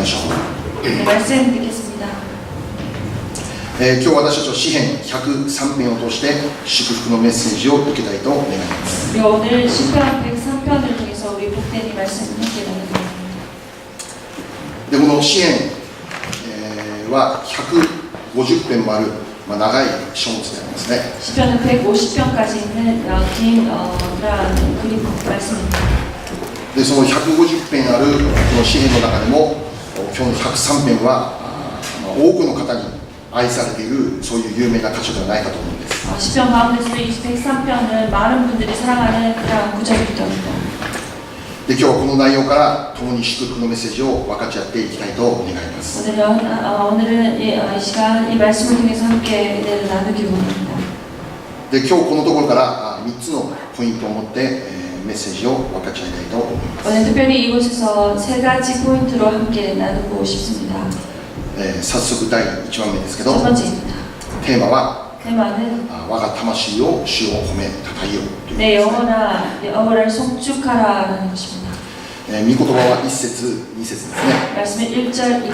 ましょう。 네, 말씀 듣겠습니다. 今日私たちは詩編103編を通して祝福のメッセージを受けたいと願います。 우리 오늘 시편 103편을 통해서 우리 복된 이 말씀을 함께 나누겠습니다. でこの詩編、は150編もある、長い書物でありますね。 시편은 150편까지 있는 긴 그림 말씀입니다. でその150編あるこの詩編の中でも今日の103編は多くの方に愛されているそういう有名な箇所ではないかと思うんです。 시편 가운데서도 이 103편은 많은 분들이 사랑하는 그런 구절입니다. で今日はこの内容から共に祝福のメッセージを分かち合っていきたいと願います。 오늘은 이 시간 이 말씀을 통해서 함께 나누기 원합니다. で今日このところから3つのポイントを持ってメッセージを分かち合いたいと思います。 오늘 특별히 이곳에서 세 가지 포인트로 함께 나누고 싶습니다. 早速第1番目ですけど、 첫 번째입니다. テーマは 테마는 我が魂を主を褒めたたえよということで 내 すね。 영혼을 송축하라라는 것입니다. 御言葉は1節2節ですね。 말씀은 1절, 2절.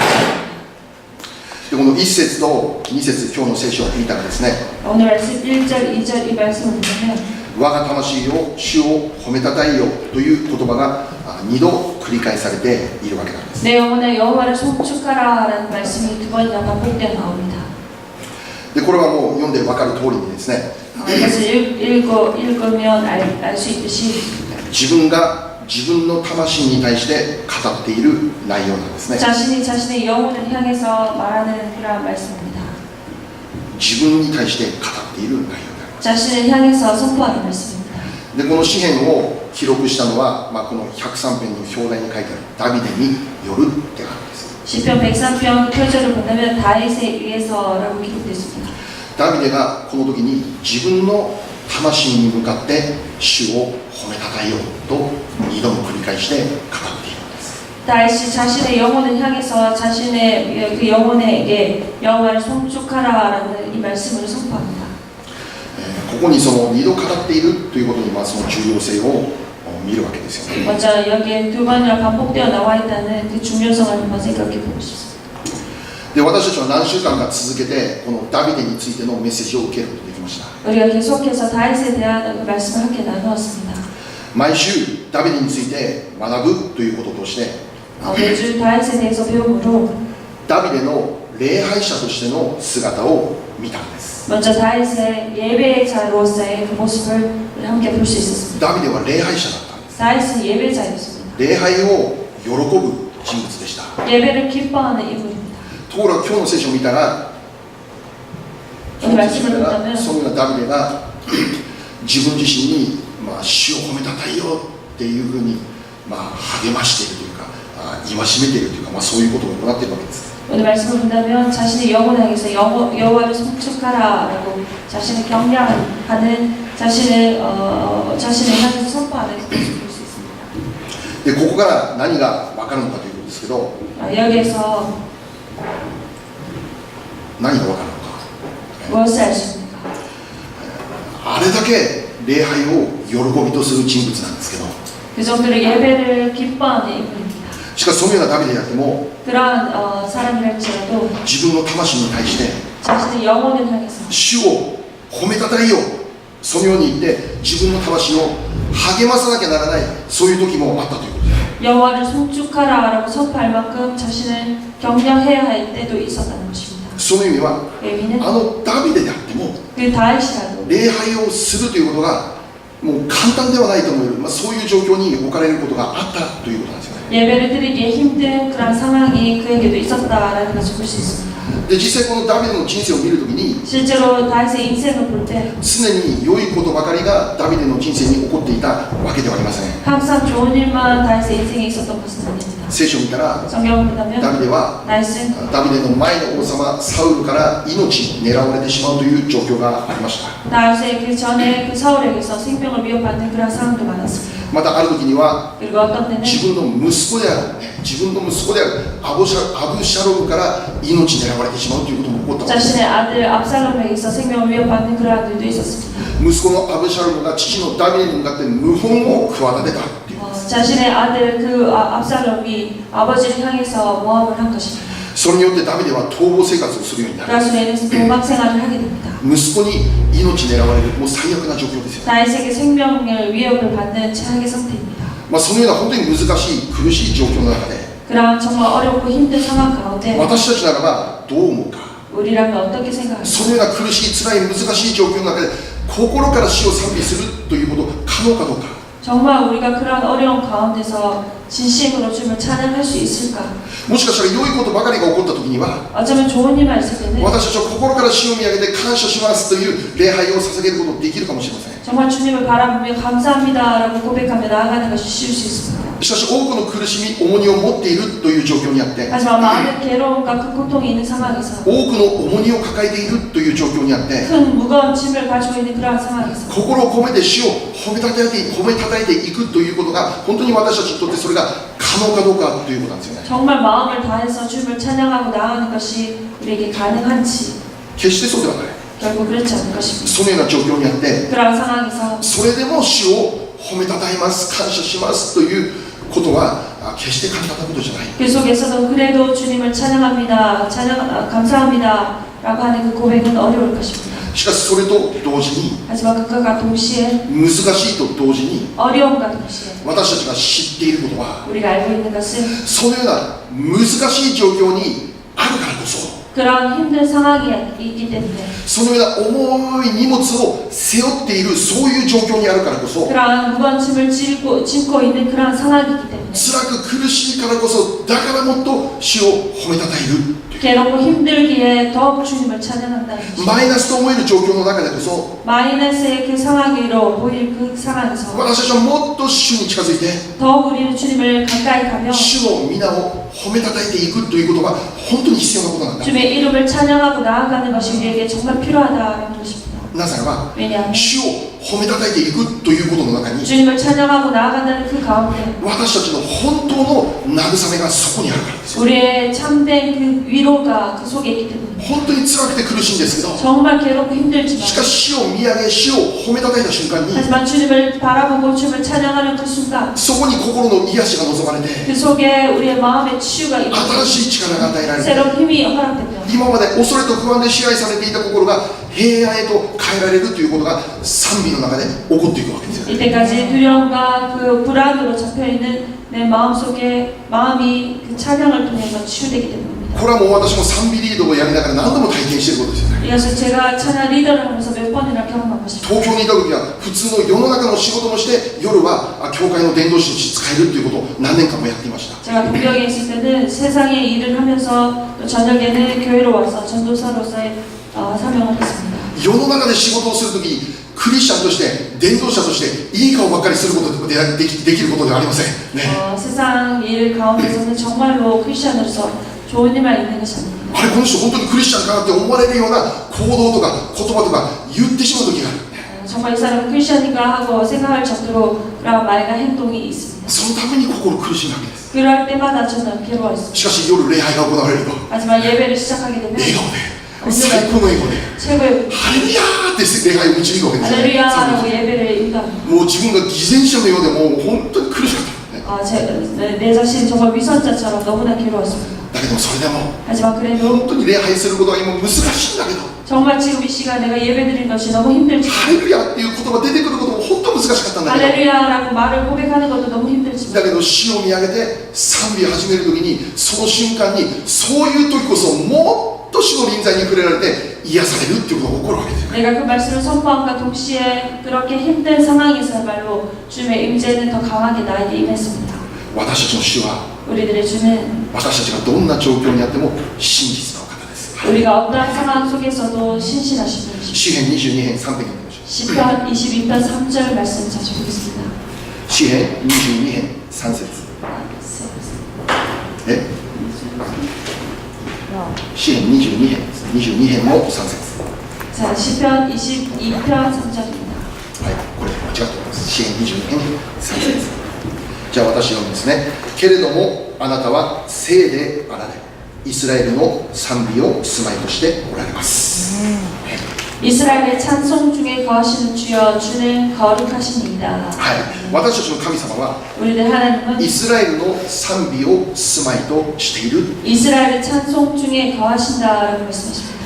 でこの1節と2節今日の聖書を見たらですね、 오늘 말씀 1절, 2절 이 말씀을 보면 我が魂を主を褒めたたえよという言葉が2度繰り返されているわけなんです。 내 영혼의 여호와를 송축하라라는 말씀이 두 번이나 반복되어 나옵니다. でこれはもう読んで分かる通りにですね、 이것을 읽으면 알 수 있듯이 自分が自分の魂に対して語っている内容なんですね。 자신이 자신의 영혼을 향해서 말하는 그런 말씀입니다. 自分に対して語っている内容であります。 자신을 향해서 선포하는 말씀입니다. でこの詩篇を記録したのは、この103編の表題に書いてあるダビデによるって感じです。 시편 103편 표절을 본다면 다윗에 의해서라고 기록됐습니다. ダビデがこの時に自分の魂に向かって主を褒めたたえようと2度も繰り返して語っているんです。 다윗이 자신의 영혼을 향해서 자신의 그 영혼에게 여호와를 송축하라라는 이 말씀을 선포합니다. ここにその2度語っているということにその重要性を見るわけですよね。 먼저 여기에 두 번이나 반복되어 나와 있다는 그 중요성을 한번 생각해 보고 싶습니다. で私たちは何週間か続けてこのダビデについてのメッセージを受けることができました。 우리가 계속해서 다윗에 대한 그 말씀을 함께 나누었습니다. 毎週ダビデについて学ぶということとして 매주 다윗에 대해서 배움으로 ダビデの礼拝者としての姿を見たんです。 먼저 다윗의 예배자로서의 그 모습을 함께 볼 수 있었습니다. ダビデは礼拝者だったんです。 다윗은 예배자였습니다. 礼拝を喜ぶ人物でした。 예배를 기뻐하는 인물입니다. ところが今日の聖書を見たら、 오늘 말씀을 본다면 そのようなダビデが自分自身に、主を褒めたたえようっていうふうに、励ましているというか、戒めているというか、そういうことを行っているわけです。 오늘 말씀을 본다면 자신의 영혼을 향해서 여호와를 송축하라라고 자신을 격려하는 자신을 향해서 선포하는 것을 볼 수 있습니다. でここから何が分かるのかということですけど、 여기에서 何が分かるのか。 무엇을 알 수 있습니까? あれだけ礼拝を喜びとする人物なんですけど、 그 정도로 예배를 기뻐하는 인물입니다. しかしそのようなダビデであっても 그러한 사람이랄지라도 自分の魂に対して 자신의 영혼을 향해서 主を褒めたたえよう、そのように言って自分の魂を励まさなきゃならない、そういう時もあったということです。 여호와를 송축하라라고 선포할 만큼 자신을 격려해야 할 때도 있었다는 것입니다. その意味は 의미는 ダビデであっても 그 다윗이라도 礼拝をするということがもう簡単ではないと思える、そういう状況に置かれることがあったということなんですよね。 예배를 드리기에 힘든 그런 상황이 그에게도 있었다라는 것을 볼 수 있습니다. で実際このダビデの人生を見るときに 실제로 다윗의 인생을 볼 때 常に良いことばかりがダビデの人生に起こっていたわけではありません。 항상 좋은 일만 다윗의 인생에 있었던 것은 아닙니다. 聖書を見たら 성경을 ダ 본다면 ビデは 다윗은 ダビデの前の王様サウルから命狙われてしまうという状況がありました。 다윗의 그 전에 그 사울에게서 생명을 위협받는 그런 상황도 많았습니다. またある時には 그리고 어떤 때는 自分の息子であるアブシャロムから命狙われてしまうということも起こったわけです。 자신의 아들 압살롬에게서 생명을 위협받는 그런 일도 있었습니다. 息子のアブシャロムが父のダビデに向かって謀反を企てたっていう。 자신의 아들 그 압살롬이 아버지를 향해서 모함을 한 것입니다. それによってダビデは逃亡生活をするようになる。 그래서 인해서 도박 생활을 하게 됩니다. 息子に命狙われる、もう最悪な状況ですよ。 다윗에게 생명을 위협을 받는 최악의 상태입니다. そのような本当に難しい苦しい状況の中で 그런 정말 어렵고 힘든 상황 가운데 私たちならばどう思うか。 우리라면 어떻게 생각할까요? そのような苦しい辛い難しい状況の中で心から死を賛美するということ可能かどうか。 정말 우리가 그런 어려운 가운데서 진심으로 주님을 찬양할 수 있을까? もしかしたら良いことばかりが起こった時には 어쩌면 좋은 일만 있을 때는 私たちは心から死を見上げて感謝しますという礼拝を捧げることができるかもしれません。 정말 주님을 바라보며 감사합니다라고 고백하며 나아가는 것이 쉬울 수 있습니다. しかし多くの苦しみ重荷を持っているという状況にあって 하지만 많은 괴로움과 그 고통이 있는 상황에서 多くの重荷を抱えているという状況にあって 큰 무거운 짐을 가지고 있는 그러한 상황에서 心を込めて死を褒めたたえていくということが本当に私たちにとってそれが可能かどうかということなんですよね。 정말 마음을 다해서 주님을 찬양하고 나아가는 것이 우리에게 가능한지 決してそうではない。 결국 그렇지 않을 것입니다. そのような状況にあって 그러한 상황에서 それでも主を褒めたたえます感謝しますということは決して簡単なことじゃない。 그 속에서도 그래도 주님을 찬양합니다. 감사합니다. 라고 하는 그 고백은 어려울 것입니다. しかしそれと同時に 하지만 그것과 동시에 難しいと同時に 어려움과 동시에 私たちが知っていることは 우리가 알고 있는 것은 そのような難しい状況にあるからこそ 그런 힘든 상황이 있기 때문에 そのような重い荷物を背負っているそういう状況にあるからこそ 그러한 무거운 짐을 짓고 있는 그러한 상황이기 때문에 辛く苦しいからこそだからもっと主を褒めたたえる 괴롭고 힘들기에 더욱 주님을 찬양한다는 것입니다. マイナスと思える状況の中でこそ 마이너스의 그 상황으로 보일 그 상황에서 私たちはもっと主に近づいて 더욱 우리는 주님을 가까이 가며 主の皆を褒めたたえていくということが本当に必要なことなんだ。 주님의 이름을 찬양하고 나아가는 것이 우리에게 정말 필요하다는 것입니다. なぜならば 왜냐하면 主を褒めたたえていくということの中に 주님을 찬양하고 나아간다는 그 가운데 私たちの本当の慰めがそこにあるからですよ。 우리의 참된 그 위로가 그 속에 있기 때문에 本当に辛くて苦しいんですけど 정말 괴롭고 힘들지만 しかし主を見上げ主を褒めたたえた瞬間に 하지만 주님을 바라보고 주님을 찬양하는 그 순간 そこに心の癒しが望まれて 그 속에 우리의 마음의 치유가 있고 新しい力が与えられて 새로운 힘이 허락되며 今まで恐れと不安で支配されていた心が平安へと変えられるということが賛美の中で起こっていくわけですよ。 이때까지 두려움과 그 불안으로 잡혀있는 내 마음속에 마음이 그 찬양을 통해서 치유되기 때문입니다. これはもう私も賛美リードをやりながら何度も体験していることですよね。 이것은 제가 찬양 리더를 하면서 몇 번이나 경험한 것입니다. 東京にいた時は普通の世の中の仕事もして夜は教会の伝道師として使えるということを何年間もやっていました。 제가 동경에 있을 때는 세상의 일을 하면서 또 저녁에는 교회로 와서 전도사로서의 사명을 했습니다. 世の中で仕事をするときにクリスチャンとして伝道者としていい顔ばっかりすることでできることではありません、ね、 세상 일 가운데서는 정말로 크리스천으로서 좋은 일만 있는 것이 아닙니다. あれこの人本当にクリスチャンかなって思われるような行動とか言葉とか言ってしまう時がある。 정말 이 사람은 크리스천인가 하고 생각할 정도로 그런 말과 행동이 있습니다. そのために心苦しいわけです。 그럴 때마다 저는 괴로워했습니다. しかし夜礼拝が行われると 하지만 예배를 시작하게 되면 笑顔で最高の笑顔で 최고의 ハレルヤーって礼拝を導くわけですよ、 할렐루야라고 예배를 인도합니다. もう自分が偽善者のようでもう本当に苦しかった、ね、 내 자신 정말 위선자처럼 너무나 괴로웠습니다. だけどそれでも 하지만 그래도 本当に礼拝することは今難しいんだけど 정말 지금 이 시간 내가 예배드린 것이 너무 힘들지만 ハレルヤっていう言葉出てくることも本当難しかったんだけど 할렐루야라고 말을 고백하는 것도 너무 힘들지만 だけど主を見上げて賛美を始めるときにその瞬間にそういう時こそもっと主の臨在に触れられて癒されるっていうことが起こるわけですよ。 내가 그 말씀을 선포함과 동시에 그렇게 힘든 상황에서야말로 주님의 임재는 더 강하게 나에게 임했습니다. 私たちの主は 우리들의 주는 私たちがどんな状況にあっても真実の方です。 우리가 어떠한 상황 속에서도 신실하신 분이십니다. 詩編22編3編にましょう。 시편 22편 3절 말씀 자주 보겠습니다. 詩編22編3節詩編22編です。22編の3節。 자, 시편 22편 3절입니다. はい、これ間違っております。詩編22編3節。じゃあ私読みますね。けれどもあなたは聖であられ、イスラエルの賛美を住まいとしておられます。 이스라엘의 찬송 중에 거하시는 주여 주는 거룩하시니이다. はい、私たちの神様は 우리들 하나님은 イスラエルの賛美を住まいとしている。 이스라엘의 찬송 중에 거하신다라고 말씀하십니다.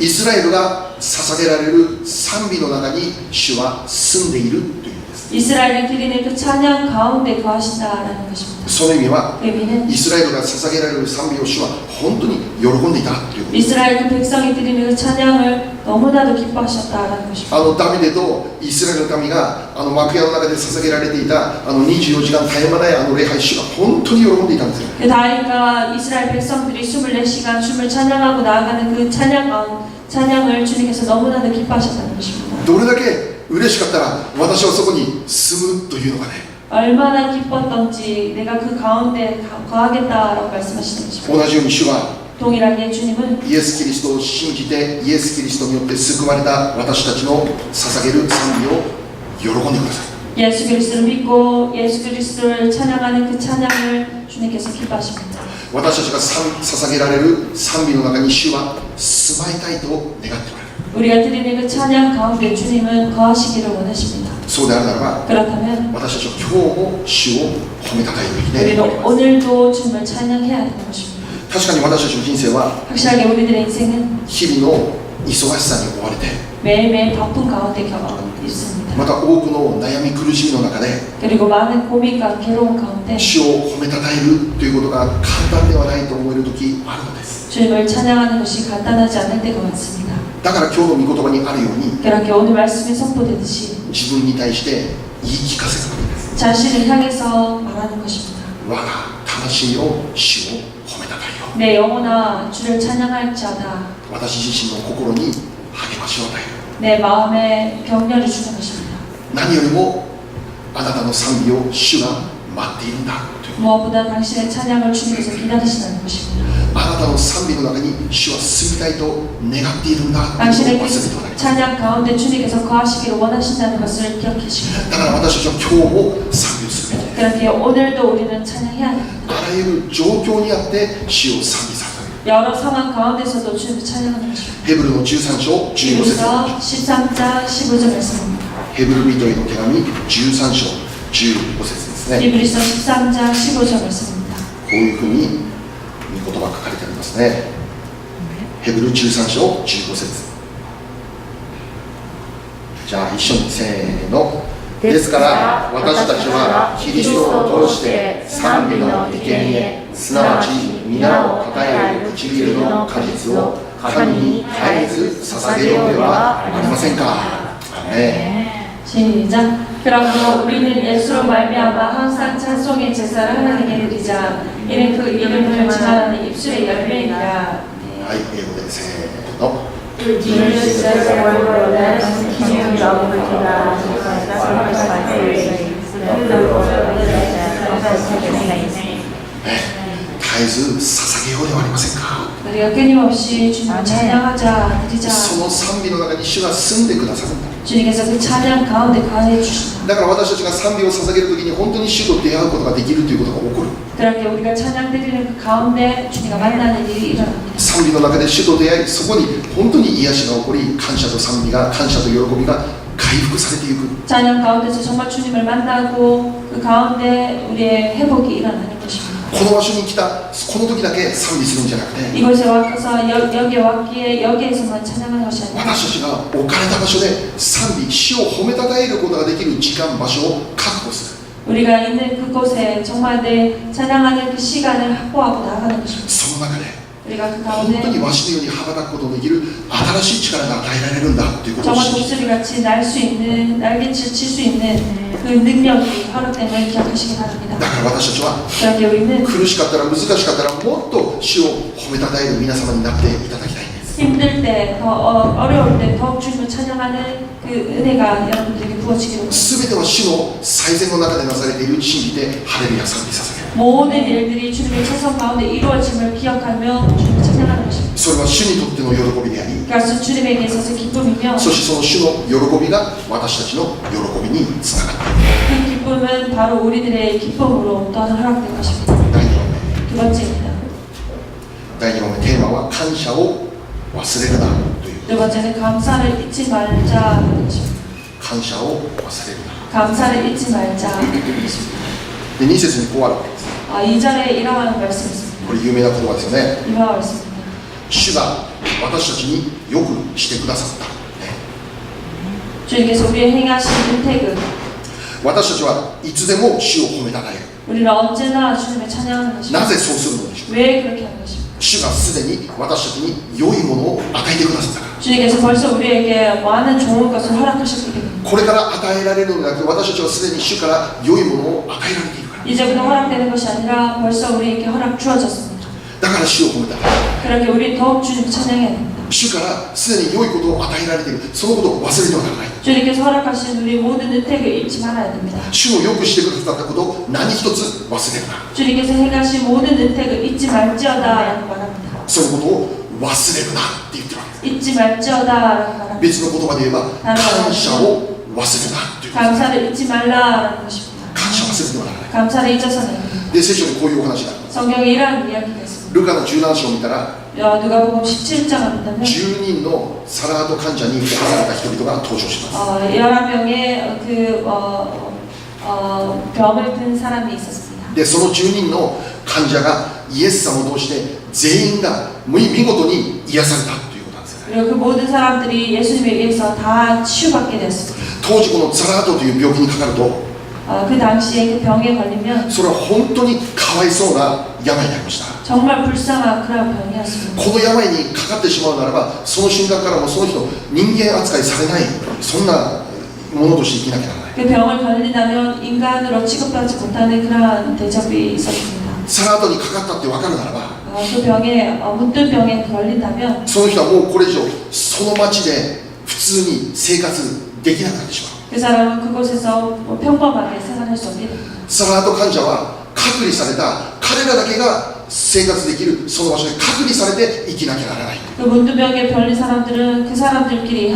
イスラエルが捧げられる賛美の中に主は住んでいるというんです。 이스라엘이 드리는 그 찬양 가운데 거하신다라는 것입니다. その意味は 의미는 イスラエルが捧げられる賛美を主は本当に喜んでいたということです。 이스라엘 그 백성이 드리는 그 찬양을 너무나도 기뻐하셨다라는 것입니다. ダビデとイスラエルの民が幕屋の中で捧げられていた24時間絶え間ない礼拝、主が本当に喜んでいたんですよ。 그 다윗과 이스라엘 백성들이 24시간 춤을 찬양하고 나아가는 그 찬양을 주님께서 너무나도 기뻐하셨다는 것입니다. どれだけ嬉しかったら私はそこに住むというのがね、 얼마나 기뻤던지 내가 그 가운데 거하겠다라고 말씀하시는 것입니다. 同じように主は 동일하게 주님은 イエス・キリストを信じてイエス・キリストによって救われた私たちの捧げる賛美を喜んでください。 예수 그리스도를 믿고 예수 그리스도를 찬양하는 그 찬양을 주님께서 기뻐하십니다. 私たちが捧げられる賛美の中に主は住まいたいと願っておられる。 우리가 드리는 그 찬양 가운데 주님은 거하시기를 원하십니다. そうであるならば 그렇다면 私たちは今日も主を褒めたたえるべきで 우리는 오늘도 주님을 찬양해야 하는 것입니다. 確かに私たちの人生は 확실하게 우리들의 인생은 日々の忙しさに追われて 매일매일 바쁜 가운데 있습니다. また多くの悩み苦しみの中で 그리고 많은 고민과 괴로움 가운데 主を褒めたたえるということが簡単ではないと思える時あるのです。 주님을 찬양하는 것이 간단하지 않을 때가 많습니다. だから今日の御言葉にあるように 그렇게 오늘 말씀이 선포되듯이 自分に対して言い聞かせることです。 자신을 향해서 말하는 것입니다. 我が魂を主を褒めたたえよう。 내 영혼아 주를 찬양할지어다. 私自身の心に励ましを与える。 내 마음에 격려를 주는 것입니다. 何よりもあなたの賛美を主が待っているんだという。 무엇보다 당신의 찬양을 주님께서 기다리신다는 것입니다. あなたの賛美の中に主は住みたいと願っているんだということを 당신의 忘れて 그 はなりません。 찬양 가운데 주님께서 거하시기를 원하신다는 것을 기억하시기 だから私たちは今日も賛美をするべきです。 그렇게 오늘도 우리는 찬양해야 합니다. あらゆる状況にあって主を賛美させる。 여러 상황 가운데서도 주님을 찬양하는 것입니다. ヘブルの13章15節 그래서 13장 15절 말씀입니다. ヘブル人への手紙13章15節ですね。 이브리서 13장 15절 말씀입니다. こういうふうに御言葉が書かれてありますね。ヘブル13章15節。じゃあ一緒にせーの。ですから私たちはキリストを通して賛美の生贄、すなわち皆をたたえる唇の果実を神に絶えず捧げようではありませんか。시작. 그러므로 우리는 예수로 말미암아 항상 찬송의 제사를 하나님께 드리자. 이는 그 이름을 증언하는 입술의 열매이니라. はい、英語でせーの。 Jesus says the word of that continue love with God, sacrifice by faith, the Lord of the 絶えず捧げようではありませんか。 우리가 끊임없이 주님을 찬양하자 드리자. その賛美の中に主が住んでくださるんだ。 주님께서 그 찬양 가운데 거하여 주신다. だから私たちが賛美を捧げるときに本当に主と出会うことができるということが起こる。 그렇게 우리가 찬양 드리는 그 가운데 주님과 만나는 일이 일어납니다. 賛美の中で主と出会い、そこに本当に癒しが起こり、感謝と賛美が、感謝と喜びが回復されていく。 찬양 가운데서 정말 주님을 만나고 그 가운데 우리의 회복이 일어나는 것입니다. この場所に来たこの時だけ賛美するんじゃなくて、 이곳에 와서 여기에 왔기에 여기에서만 찬양하는 것이 아니라 私たちが置かれた場所で賛美、主を褒めたたえることができる時間、場所を確保する。 우리가 있는 그곳에 정말 내 찬양하는 그 시간을 확보하고 나아가는 것입니다. その中で 우리가 그 本当 가운데 にわしのように羽ばたくことのできる新しい力が与えられるんだということを 정말 信じて、 독수리같이 날 수 있는 날개를 칠 수 있는 그 능력이 허락됨을 기억하시기 바랍니다. だから私たちは 그렇게 우리는 苦しかったら難しかったらもっと主を褒めたたえる皆様になっていただきたいんです。 힘들 때, 더 어려울 때 더욱 주님을 찬양하는 그 은혜가 여러분들에게 부어지기를 원합니다. すべては主の最善の中でなされている信じてハレルヤ賛美捧げる。 모든 일들이 주님의 최선 가운데 이루어짐을 기억하며 주님을 찬양하는 것입니다. それは主にとっての喜びであり、 그것은 주님에게 있어서 기쁨이며 そしてその主の喜びが私たちの喜びにつながっている。 그 기쁨은 바로 우리들의 기쁨으로 또한 허락된 것입니다. 第2番目、 두 번째입니다. 第2番目テーマは感謝を忘れるなという 두 번째는 감사를 잊지 말자라는 것입니다. 感謝を忘れるな 감사를 잊지 말자라는 것입니다. で2節にこうあるわけです 2절에 이러한 말씀이 있습니다. これ有名な言葉ですよね 유명한 말씀입니다. 主が私たちによくしてくださった、ね 주님께서 우리의 행하신 은택을 私たちはいつでも主を褒めたたえる 우리는 언제나 주님을 찬양하는 것입니다. なぜそうするのでしょう 왜 그렇게 하는 것입니까? 主がすでに私たちに良いものを与えてくださったから 주님께서 벌써 우리에게 많은 좋은 것을 허락하셨기 때문입니다. これから与えられるのではなく私たちはすでに主から良いものを与えられているから 이제부터 허락되는 것이 아니라 벌써 우리에게 허락 주어졌습니다. だから主を褒めたたえる 그렇게 우리 더욱 주님을 찬양해야 됩니다. 主からすでに良いことを与えられているそのことを忘れてはならない 주님께서 허락하신 우리 모든 은택을 잊지 말아야 됩니다. 主のよくしてくださったことを何一つ忘れるな 주님께서 행하신 모든 은택을 잊지 말지어다라고 말합니다. そのことを忘れるなって言ってるわけです 잊지 말지어다라고 말합니다. 別の言葉で言えば感謝を忘れるなということです 감사를 잊지 말라라는 것입니다. 感謝を忘れてはならない 감사를 잊어서는 안 됩니다. で聖書にこういうお話があります 성경에 이러한 이야기가 있습니다. ルカの17章を見たら 누가복음 17장을 본다면 10人のサラート患者に侵された人々が登場します 11명의 병을 든 사람이 있었습니다. でその10人の患者がイエス様を通して全員が見事に癒されたということなんですよね 그리고 그 모든 사람들이 예수님에 의해서 다 치유받게 되었습니다. 当時このサラートという病気にかかると 그 당시에 그 병에 걸리면 それは本当にかわいそうな病になりました 정말 불쌍한 그런 병이었습니다. この病にかかってしまうならばその瞬間からもうその人人間扱いされないそんなものとして生きなきゃならない 그 병을 걸린다면 인간으로 취급받지 못하는 그런 대접이 있었습니다. サラートにかかったって分かるならば 그 병에 문득 병에 걸린다면 その人はもうこれ以上その町で普通に生活できなくなってしまう 그 사람은 그곳에서 평범하게 생활할 수 없게 됩니다. サラート患者は隔離された彼らだけが生活できるその場所で隔離されて生きなきゃならない 그 문두병에 걸린 사람들은 그 사람들끼리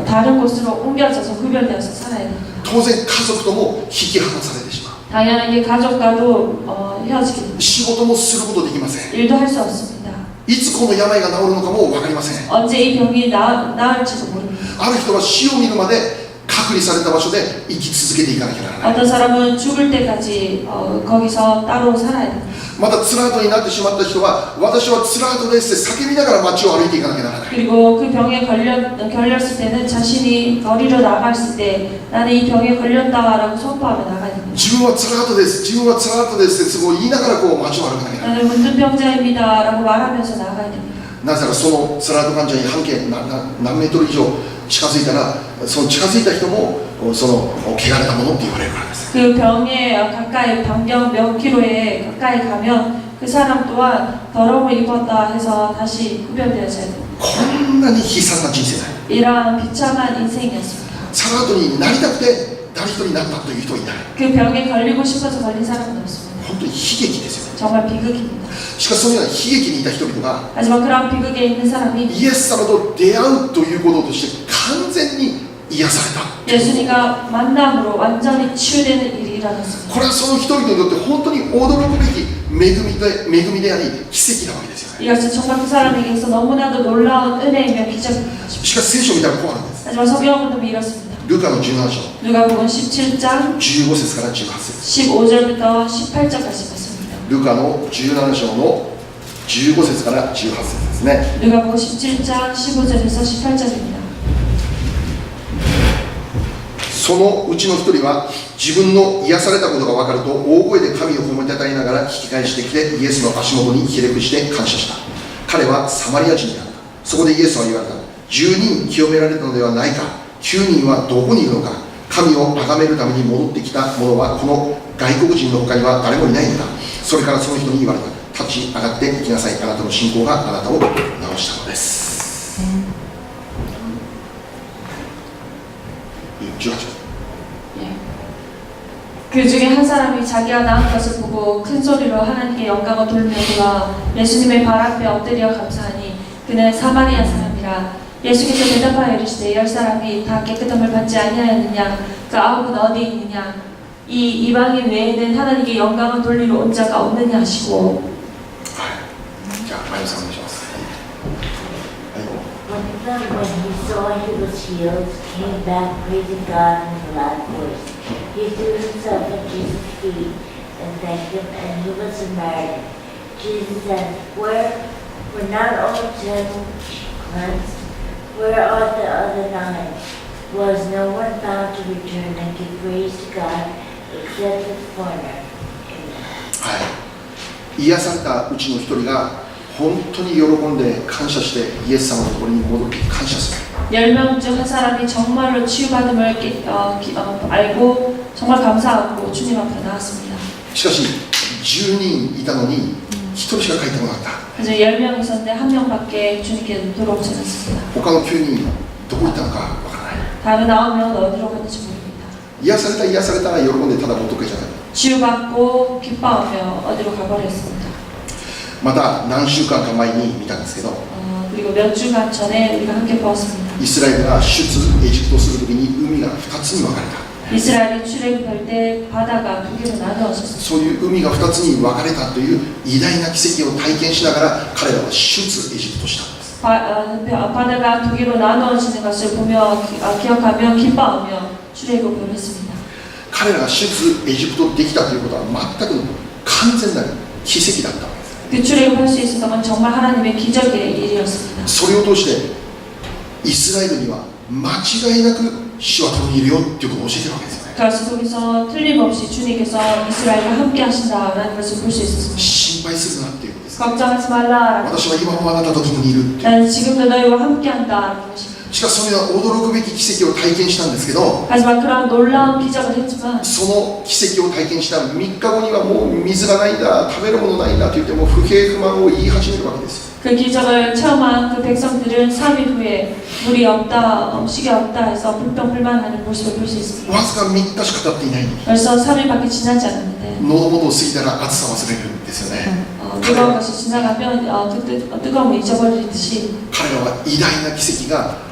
다른 곳으로 옮겨져서 구별되어서 살아야 됩니다. 当然家族とも引き離されてしま 당연하게 가족과도 헤어지게 됩니다. う仕事もすることできません 일도 할 수 없습니다. いつこの病が治るのかも分かりません 언제 이 병이 나을지도 모릅니다. ある人は死を見るまで隔離された場所で生き続けていかなきゃならない 어떤 사람은 죽을 때까지 거기서 따로 살아야 됩니다. またツラートになってしまった人は私はツラートですって叫びながら街を歩いていかなきゃならない 그리고 그 병에 걸렸을 때는 자신이 거리로 나갔을 때 나는 이 병에 걸렸다라고 선포하며 나가야 됩니다. 自分はツラートです自分はツラートですってすごい言いながらこう街を歩かなきゃならない 나는 문둥병자입니다라고 말하면서 나가야 됩니다. なぜならそのツラート患者に半径何メートル以上近づいたらその近づいた人もその汚れたものって言われるからです 그 병에 가까이 반경 몇 킬로에 가까이 가면 그 사람 또한 더러움을 입었다 해서 다시 구별되어져야 됩니다. こんなに悲惨な人生だよ 이러한 비참한 인생이었습니다. サラートになりたくて誰一人になったという人はいない 그 병에 걸리고 싶어서 걸린 사람은 없습니다. 本当に悲劇ですよ 정말 비극입니다. しかしそのような悲劇にいた人々が 하지만 그런 비극에 있는 사람이 イエス様と出会うということとして完全に癒された 예수님과 만남으로 완전히 치유되는 일이 일어났습니다. これはその人々にとって本当に驚くべき恵みであり奇跡なわけですよね 이것은 정말 그 사람에게서 너무나도 놀라운 은혜이며 기적입니다. しかし聖書を見たらこうなんです 하지만 성경을 보면 이렇습니다. ルカの17章 누가복음 17장 15節から18節 15절부터 18절까지 말씀입니다. ルカの17章の15節から18節ですね 누가복음 17장 15절에서 18절입니다. そのうちの一人は自分の癒されたことが分かると大声で神を褒めたたえながら引き返してきてイエスの足元にひれ伏して感謝した。彼はサマリア人であった。そこでイエスは言われた。10人清められたのではないか。9人はどこにいるのか。神を崇めるために戻ってきた者はこの外国人の他には誰もいないのだ。それからその人に言われた。立ち上がって行きなさい。あなたの信仰があなたを治したのです。18절 그 중에 한 사람이 자기가 나은 것을 보고 큰 소리로 하나님께 영광을 돌리며 돌아와 예수님의 발 앞에 엎드려 감사하니 그는 사마리아 사람이라. 예수께서 대답하여 이르시되 10사람이 다 깨끗함을 받지 아니하였느냐. 그 9은 어디 있느냐. 이 이방인 외에는 하나님께 영광을 돌리러 온 자가 없느냐 하시고. 자, 마이너스 한번 해주세요. Then when he saw he was healed, came back praising God in a loud voice. He threw himself at Jesus' feet and thanked him, and he was a Samaritan. Jesus said, were not all 10 cleansed? Where are the other 9? Was no one found to return and give praise to God except the foreigner? Amen. はい、癒されたうちの一人が本当に喜んで感謝してイエス様のところに戻って感謝する。 10명 중 한 사람이 정말로 치유받음을 알고 정말 감사하고 주님 앞에 나왔습니다. しかし10人いたのに1人しか帰ってこなかった。 그래서 10명 있었는데 한 명밖에 주님께 돌아오지 않았습니다. 他の9人どこ行ったのかわからない。 다른 9명은 어디로 갔는지 모릅니다. 癒された癒されたら喜んでただほっとけじゃない。 치유받고 기뻐하며 어디로 가버렸습니다. また何週間か前に見たんですけど、 그리고 몇 주간 전에 우리가 함께 보았습니다. イスラエルが出エジプトするときに海が2つに分かれた。 이스라엘이 출애굽할 때 바다가 2개로 나누어졌습니다. そういう海が2つに分かれたという偉大な奇跡を体験しながら彼らは出エジプトしたんです。 바다가 2개로 나누어지는 것을 보며 기억하며 기뻐하며 출애굽을 했습니다. 彼らが出エジプトできたということは全く完全なる奇跡だったんです。 그 출애굽할 수 있었던 건 정말 하나님의 기적의 일이었습니다. それを通してイスラエルには間違いなく主は共にいるよということを教えてるわけですよね。 그래서 거기서 틀림없이 주님께서 이스라엘과 함께 하신다라는 것을 볼 수 있었습니다. 心配するなっていうことです。 걱정하지 말라. 私は今もあなたと共にいるっていう。 나는 지금도 너희와 함께 한다라는 것입니다. しかしそれは驚くべき奇跡を体験したんですけど、 하지만 그런 놀라운 기적을 했지만 その奇跡を体験した3日後にはもう水がないんだ、食べるものないんだと言っても不平不満を言い始めるわけです。 그 기적을 체험한 그 백성들은 3일 후에 물이 없다, 음식이 없다 해서 불평불만하는 모습을 볼 수 있습니다. わずか3日しか経っていないのに 벌써 3일밖에 지나지 않았는데 喉元を過ぎたら暑さを忘れるんですよね。 뜨거운 것이 지나가면 그 뜨거움을 잊어버리듯이 彼らは偉大な奇跡が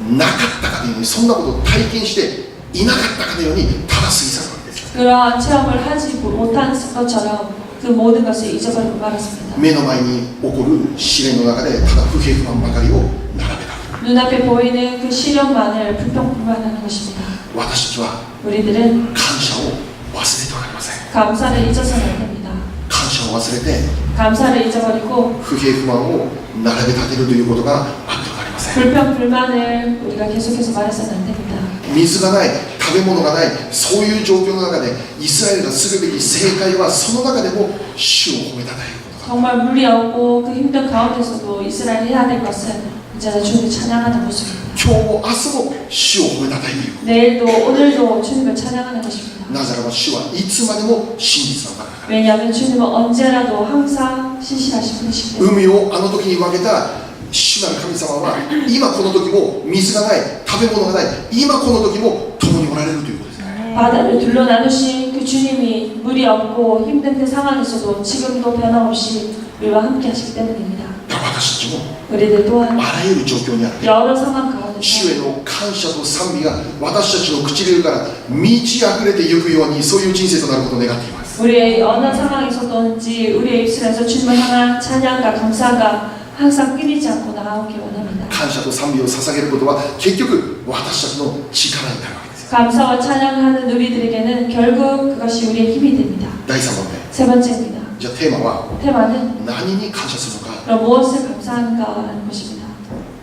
なかったかのように、そんなことを体験していなかったかのようにただ過ぎ去るわけです。 그러한 체험을 하지 못한 것처럼 그 모든 것을 잊어버리고 말았습니다. 目の前に起こる試練の中でただ不平不満ばかりを並べた。 눈앞에 보이는 그 시련만을 불평불만하는 것입니다. 私たちは 우리들은 感謝を忘れてはなりません。 감사를 잊어서는 안 됩니다. 感謝を忘れて 감사를 잊어버리고 不平不満を並べ立てるということがあってはなりません。 불평불만을 우리가 계속해서 말해서는 안 됩니다. 水がない、食べ物がない、そういう状況の中でイスラエルがするべき正解はその中でも主を褒めたたえることだ。 정말 물이 없고 그 힘든 가운데서도 이스라엘이 해야 될 것은 이제는 주님을 찬양하는 모습입니다. 今日も明日も主を褒めたたえている。 내일도 오늘도 주님을 찬양하는 것입니다. なぜならば主はいつまでも真実なのからだから。 왜냐하면 주님은 언제라도 항상 신실하신 분이시기 때문에 海をあの時に分けた主なる神様は今この時も水がない、食べ物がない、今この時も共におられるということですね。 바다를 둘러 나누신 그 주님이 물이 없고 힘든 그 상황에서도 지금도 변함없이 우리와 함께 하시기 때문입니다. だから私たちも 우리들 또한 あらゆる状況にあって 여러 상황 主 가운데서 への感謝と賛美が私たちの唇から満ち溢れていくように、そういう人生となることを願っています。 우리의 어느 상황에서든지 우리의 입술에서 주님을 향한 찬양과 감사가 항상 끊이지 않고 나오기 원합니다. 感謝と賛美を捧げることは結局私たちの力になるわけです。 감사와 찬양하는 우리들에게는 결국 그것이 우리의 힘이 됩니다. 第3番目、 세 번째입니다. じゃあテーマは 테마는 何に感謝するのか。 그럼 무엇을 감사하는가라는 것입니다.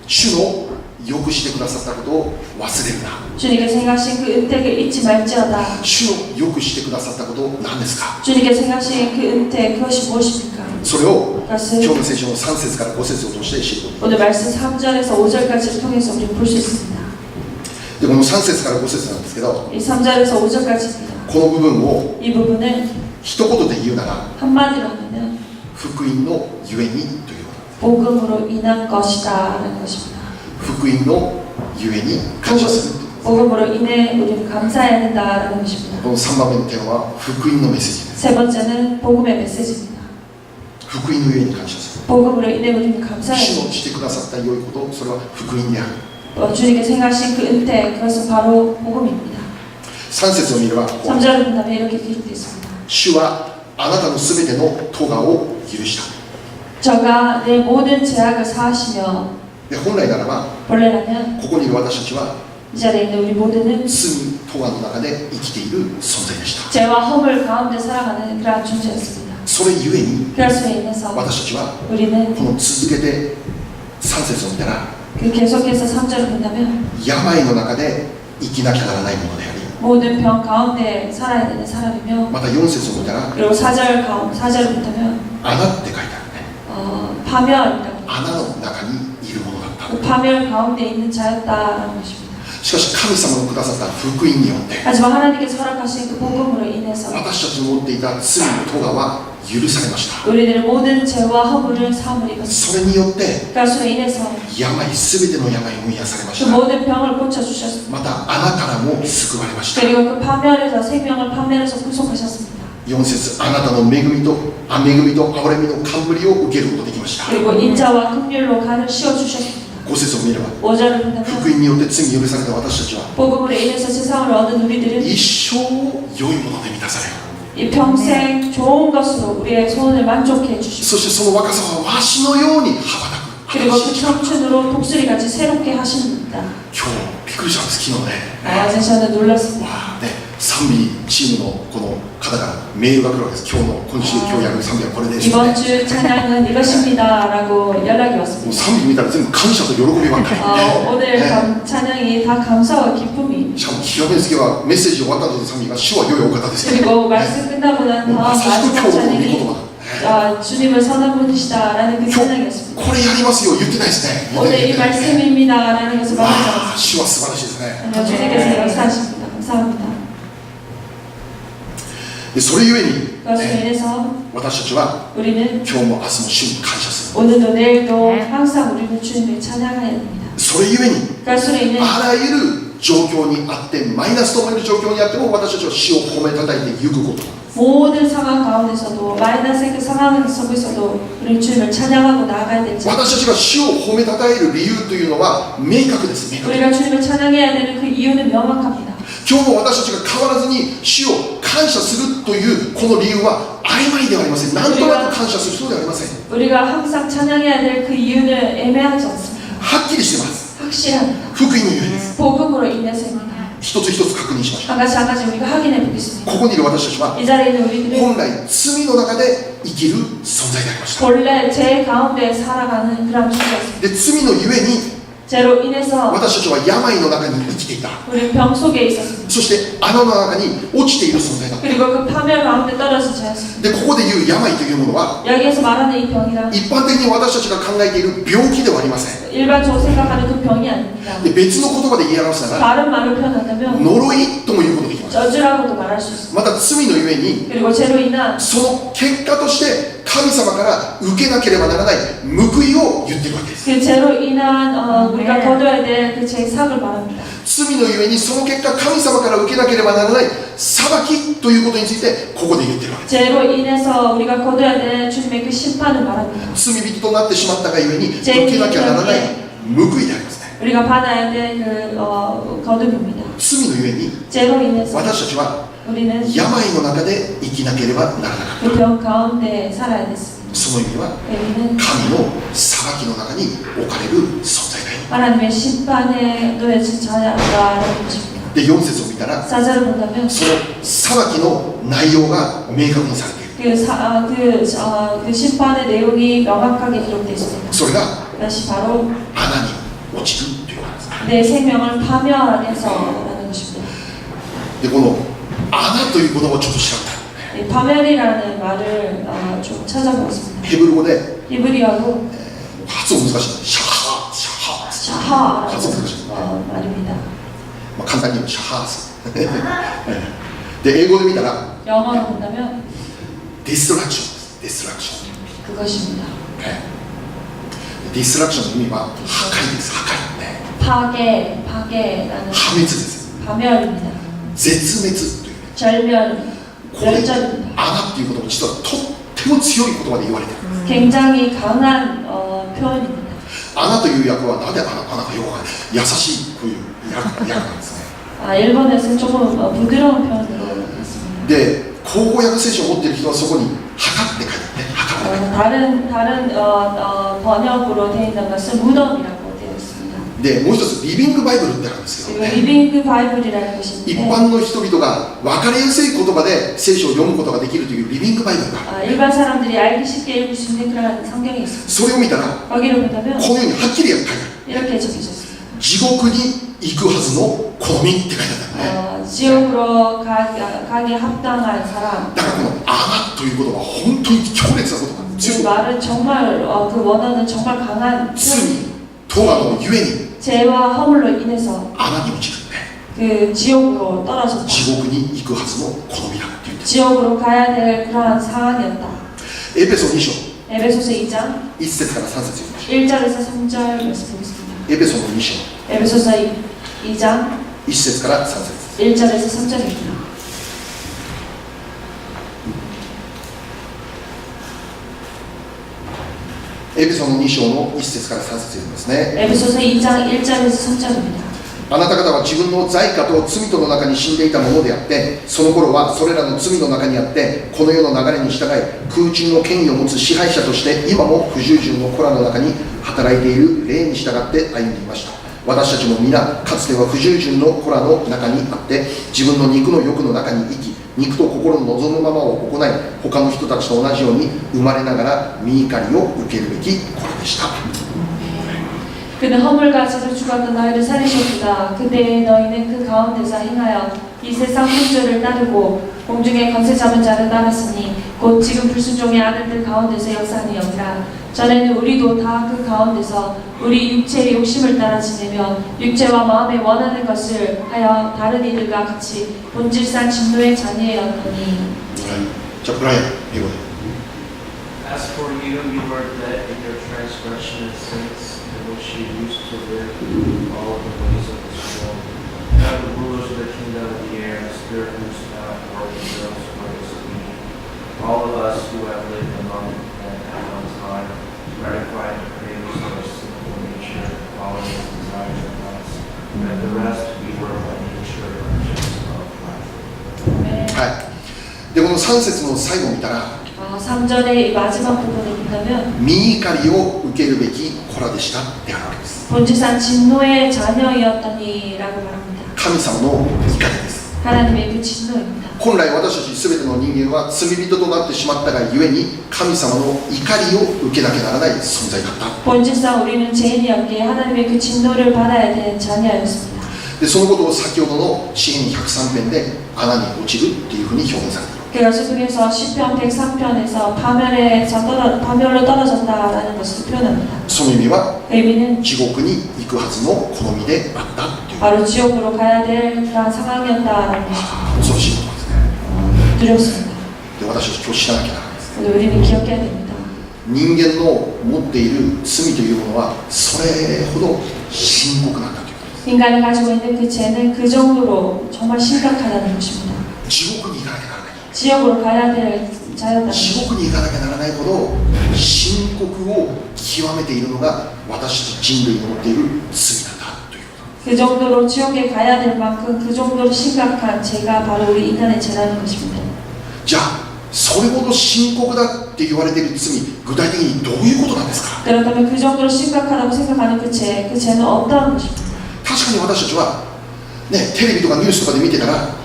主のよくしてくださったことを忘れるな。 주님께서 행하신 그 은택을 잊지 말지어다. 主のよくしてくださったこと何ですか。 주님께서 행하신 그 은택 그것이 무엇입니까? それを今 그것을 日の聖書の3節から5節を通して知ること。 오늘 말씀 3절에서 5절까지를 통해서 우리는 볼 수 있습니다. でこの3節から5節なんですけど、 이 3절에서 5절까지입니다. この部分を 이 부분을 一言で言うなら 한마디로 하면 福音のゆえにということ。 복음으로 인한 것이다라는 것입니다. 福音のゆえに感謝する。 복음으로 인해 우리는 감사해야 된다라는 것입니다. この3番目のテーマは福音のメッセージです。 세 번째는 복음의 메시지입니다. 福音のゆえに感謝する。 복음으로 인해 우리는 主 감사해야 のしてくださった良いこと、それは福音である。 됩니다. 주님께서 행하신 그 은혜 그것은 바로 복음입니다. 3節を見れば、 3절을 본다면 이렇게 기록되어 있습니다. 主はあなたのすべての咎を許した。 저가 내 모든 죄악을 사하시며 で本来ならば 본래라면 ここにいる私たちは 이 자리에 있는 우리 모두는 罪とがの中で生きている存在でした。 죄와 허물 가운데 살아가는 그러한 존재였습니다. それゆえに 그것으로 인해서 私たちは 우리는 この続けて3節を見たら 그 계속해서 3절을 본다면 病の中で生きなきゃならないものであり 모든 병 가운데 살아야 되는 사람이며 また4節を見たら 그리고 4절을 본다면 穴って書いてあるね。 파멸이라고 穴の中にいるものだった。 그 파멸 가운데 있는 자였다라는 것입니다. しかし神様のくださった福音によって 하지만 하나님께서 허락하신 그 복음으로 인해서 私たちの持っていた罪の咎は許されました。 우리들의 모든 죄와 허물을 사함을 입었습니다. それによって 그것으로 인해서 病すべての病を癒されまし 그 た。 모든 병을 고쳐주셨습니다. また穴からも救われました。 그리고 그 파멸에서 생명을 파멸해서 구속하셨습니다. 4節あなたの恵みと憐れみの冠を受けることができました。 그리고 인자와 긍휼로 간을 씌워주셨습니다. 5節を見れば 5절을 본다면 福音によって罪許された私たちは 복음으로 인해서 세상을 얻은 우리들은 一生良いもので満たされる。 이 평생 좋은 것으로 우리의 소원을 만족해 주시고 そしてその若さはわしのように羽ばたく。 그리고 그 청춘으로 독수리같이 새롭게 하십니다. 今日びっくりしたんです昨日ね。 저는 놀랐습니다. わあね、賛美チームのこの方からメールが来るわけです。今日やる賛美はこれです、ね。 이번 주 찬양은 이것입니다라고 연락이 もう 왔습니다. 賛美見たら全部感謝と喜びばっかり、 오늘 ね 찬양이 다 감사와 기쁨이 しかも極めつけはメッセージ終わった後の賛美が主は良いお方ですよ。 그리고 말씀 끝나고 난 もう 다음 まさしく今 마지막 日の御言 찬양이 葉だ。 주님을 선한 분이시다라는 그 今日 찬양이었습니다. これやりますよ言ってないですね。 오늘 이 말씀입니다라는 것을 わ 말하지 あ 않았습니다. 主は素晴らしいですね。 주님께서 역사하십니다. 감사합니다. でそれゆえに、 그것으로 인해서 私たちは 우리는 今日も明日も主に感謝する。 오늘도 내일도 항상 우리는 주님을 찬양해야 됩니다. それゆえに 그것으로 인해 あらゆる状況にあってマイナスと思える状況にあっても私たちは主を褒めたたいていくこと。 모든 상황 가운데서도 마이너스의 그 상황 속에서도 우리 주님을 찬양하고 나아가야 될지 私たちが主を褒めたたえる理由というのは明確です。明確。 우리가 주님을 찬양해야 되는 그 이유는 명확합니다. 今日も私たちが変わらずに主を感謝するというこの理由は曖昧ではありません。なんとなく感謝する人ではありません。 우리가 항상 찬양해야 될 그 이유는 애매하지 않습니다. はっきりしています。 확실합니다. 福音のゆえです。 복음으로 인해서입니다. 一つ一つ確認しましょう。 한 가지 한 가지 우리가 확인해 보겠습니다. ここにいる私たちは 이 자리에 있는 우리들은 本来罪の中で生きる存在でありました。 본래 죄 가운데 살아가는 그런 존재였습니다. で罪のゆえに 죄로 인해서 私たちは病の中に生きていた。 우리는 병 속에 있었습니다. そして穴の中に落ちている存在だった。 그리고 그 파멸 가운데 떨어진 자였습니다. でここで言う病というものは 여기에서 말하는 이 병이란 一般的に私たちが考えている病気ではありません。 일반적으로 생각하는 그 병이 아닙니다. で別の言葉で言い表すなら 다른 말을 표현한다면 呪いとも言うことができます。 저주라고도 말할 수 있습니다. また罪のゆえに 그리고 죄로 인한 その結果として神様から受けなければならない報いを言っているわけです。 그 죄로 인한 우리가 거둬야 될 그 죄의 삭을 말합니다. 罪のゆえにその結果神様から受けなければならない裁きということについてここで言っているわけです。 죄로 인해서 우리가 거둬야 될 주님의 그 심판을 말합니다. 罪人となってしまったがゆえに受けなきゃならない報いでありますね。 우리가 받아야 될 그 거듭입니다. 罪のゆえに 죄로 인해서 私たちは 우리는 病の中で生きなければならなかった。 그 병 가운데 살아야 됐습니다. その意味は 우리는 神の裁きの中に置かれる存在だよ。 하나님의 심판에 놓여진 자라는 것입니다. で4節を見たら 사절을 본다면 その裁きの内容が明確にされている。 그 심판의 내용이 명확하게 기록되어 있습니다. それが 그것이 바로 穴に落ちるということです。 내 생명을 파멸해서라는 것입니다. でこの穴という言葉をちょっと調べた。 이 파멸이라는 말을 좀 찾아보겠습니다. ヘブル語で 히브리어로 発音難しい。シャハーシャハース。 샤하라는 発音難しい。 말입니다. まあ、簡単に言うとシャハース。で英語で見たら 영어로 본다면 ディストラクションです。ディストラクション。 그것입니다. ディストラクションの意味は破壊です。破壊。ね、 파괴라는 破滅です。 파멸입니다. 絶滅という。 절멸, これ 멸절입니다. 穴っていう言葉実はとっても強い言葉で言われている。 굉장히 강한 표현입니다. 穴という訳はなぜ穴かよくわからない。優しいこういう訳なんですね。 일본에서는 조금 부드러운 표현으로 했습니다. で口語訳聖書を持っている人はそこに墓って書いてあるね。墓って書いてある。 다른 번역으로 되어 있는 것은 무덤이라고 되어 でもう一つリビングバイブルってあるんですけど 그리고 ね、 리빙 바이블이라는 것이 一 있는데 般の人々が分かりやすい言葉で聖書を読むことができるというリビングバイブルがある。 일반 사람들이 알기 쉽게 읽을 수 있는 그런 성경이 있습니다. それを見たら 거기를 보면 このようにはっきり書いてある。 이렇게 적혀졌습니다. 地獄に行くはずの好みって書いてあったよね。 지옥으로 가기 합당한 사람. だからこの「あな」という言葉は本当に強烈な言葉、 그 強い 말은 정말 그 원어는 정말 강한 罪とがのゆえに 죄와 허물로 인해서 穴に落ちるね、 그 지옥으로 떨어졌다. 地獄に行くはずの好みだって言って 지옥으로 가야 될 그러한 상황이었다. エペソ2章 에베소서 2장 1節から3節読みましょ 1절에서 3절 말씀 보겠습니다. う。エペソの2章 에베소서 2장 1節から3節 1절에서 3절입니다. エペソの2章の1節から3節読みますね。 에베소서 2장 1절에서 3절입니다. あなた方は自分の罪過と罪との中に死んでいたものであって、その頃はそれらの罪の中にあって、この世の流れに従い空中の権威を持つ支配者として今も不従順の子らの中に働いている霊に従って歩んでいました。私たちも皆かつては不従順の子らの中にあって、自分の肉の欲の中に生き、肉と心の望むままを行い、他の人たちと同じように生まれながら身怒りを受けるべき子らでした。 그는 허물과 죄로 죽었던 너희를 살리셨구나. 그때에 너희는 그 가운데서 행하여 이 세상 풍조를 따르고 공중의 거세 잡은 자를 따랐으니 곧 지금 불순종의 아들들 가운데서 역사하는 영이라. 전에는 우리도 다 그 가운데서 우리 육체의 욕심을 따라 지내며 육체와 마음에 원하는 것을 하여 다른 이들과 같이 본질상 진노의 자녀였더니. 자, 브라이언, 이거. As for you, you were dead in your transgression and sins, in which you used to live all the ways of this world. Now the rulers of the kingdom of the air, the spirit who is now at work in those who are disobedient. All of us who have lived among them at one time, gratifying the cravings of our sinful nature, following the desires of us, and the rest we were by nature just of life. はい。で、この3節の最後を見たら、 3절의 마지막 부분을 본다면 身怒りを受けるべき子らでしたってあるわけです。 본질상 진노의 자녀였더니라고 말합니다. 神様の怒りです。 하나님의 그 진노입니다. 本来私たち全ての人間は罪人となってしまったがゆえに神様の怒りを受けなきゃならない存在だった。 본질상 우리는 죄인이었기에 하나님의 그 진노를 받아야 되는 자녀였습니다. でそのことを先ほどの詩篇103編で穴に落ちるっていうふうに表現されている。 그것을 통해서 시편 103편에서 파멸로 떨어졌다라는 것을 표현합니다. その意味は 그 의미는 地獄に行くはずの好みであったという 바로 지옥으로 가야 될 그런 상황이었다라는 것입니다. 恐ろしいことですね。 두렵습니다. で私たち今日知らなきゃならないです。 근데 우리는 기억해야 됩니다. 人間の持っている罪というものはそれほど深刻なんだということです。 인간이 가지고 있는 그 죄는 그 정도로 정말 심각하다는 것입니다. 地獄に行かなきゃならない。 지옥으로 가야 될 자였다는 地 것입니다. 獄に行かなきゃならないほど深刻を極めているのが私たち人類の持っている罪なんだということ。 그 정도로 지옥에 가야 될 만큼 그 정도로 심각한 죄가 바로 우리 인간의 죄라는 것입니다. じゃあそれほど深刻だって言われている罪、具体的にどういうことなんですか。 그렇다면 그 정도로 심각하다고 생각하는 그 죄는 어떠한 것입니까? 確かに私たちは、ね、テレビとかニュースとかで見てたら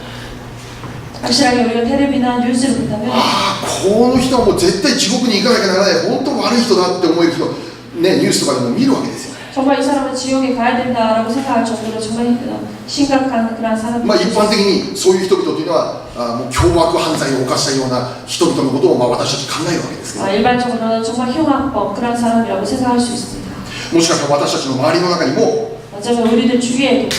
확실하게 우리가 텔레비나 뉴스를 본다면 ああこの人はもう絶対地獄に行かなきゃならない本当悪い人だって思える人、ね、ニュースとかでも見るわけですよ。 정말 이 사람은 지옥에 가야 된다라고 생각할 정도로 정말 심각한 그런 사람이 まあ一般的にそういう人々というのはもう凶悪犯罪を犯したような人々のことを私たち考えるわけですけど、 일반적으로는 정말 흉악범 그런 사람이라고 생각할 수 있습니다. もしかしたら私たちの周りの中にも 어쩌면 우리들 주위에도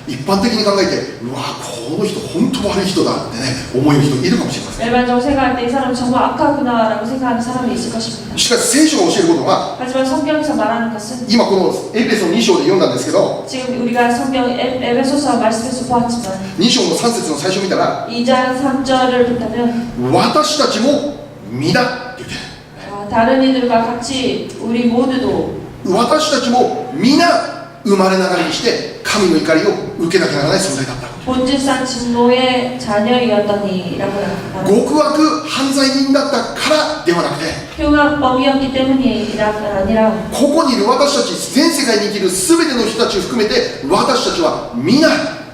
一般的に考えてうわこの人本当悪い人だってね思える人いるかもしれません。 일반적으로 생각할 때 이 사람은 정말 악하구나라고 생각하는 사람이 있을 것입니다. しかし聖書が教えることは 하지만 성경에서 말하는 것은 今このエペソ2章で読んだんですけど 지금 우리가 성경 에베소서 말씀에서 보았지만 2章の3節の最初見たら 2장 3절을 본다면 私たちも皆って言って 다른 이들과 같이 우리 모두도 私たちも皆生まれながらにして神の怒りを受けなきゃならない存在だった。 본질상 진노의 자녀이었더니라고 말합니다. 極悪犯罪人だったからではなくて、 흉악범이었기 때문이라 아니라 ここにいる私たち全世界に生きる全ての人たちを含めて私たちは皆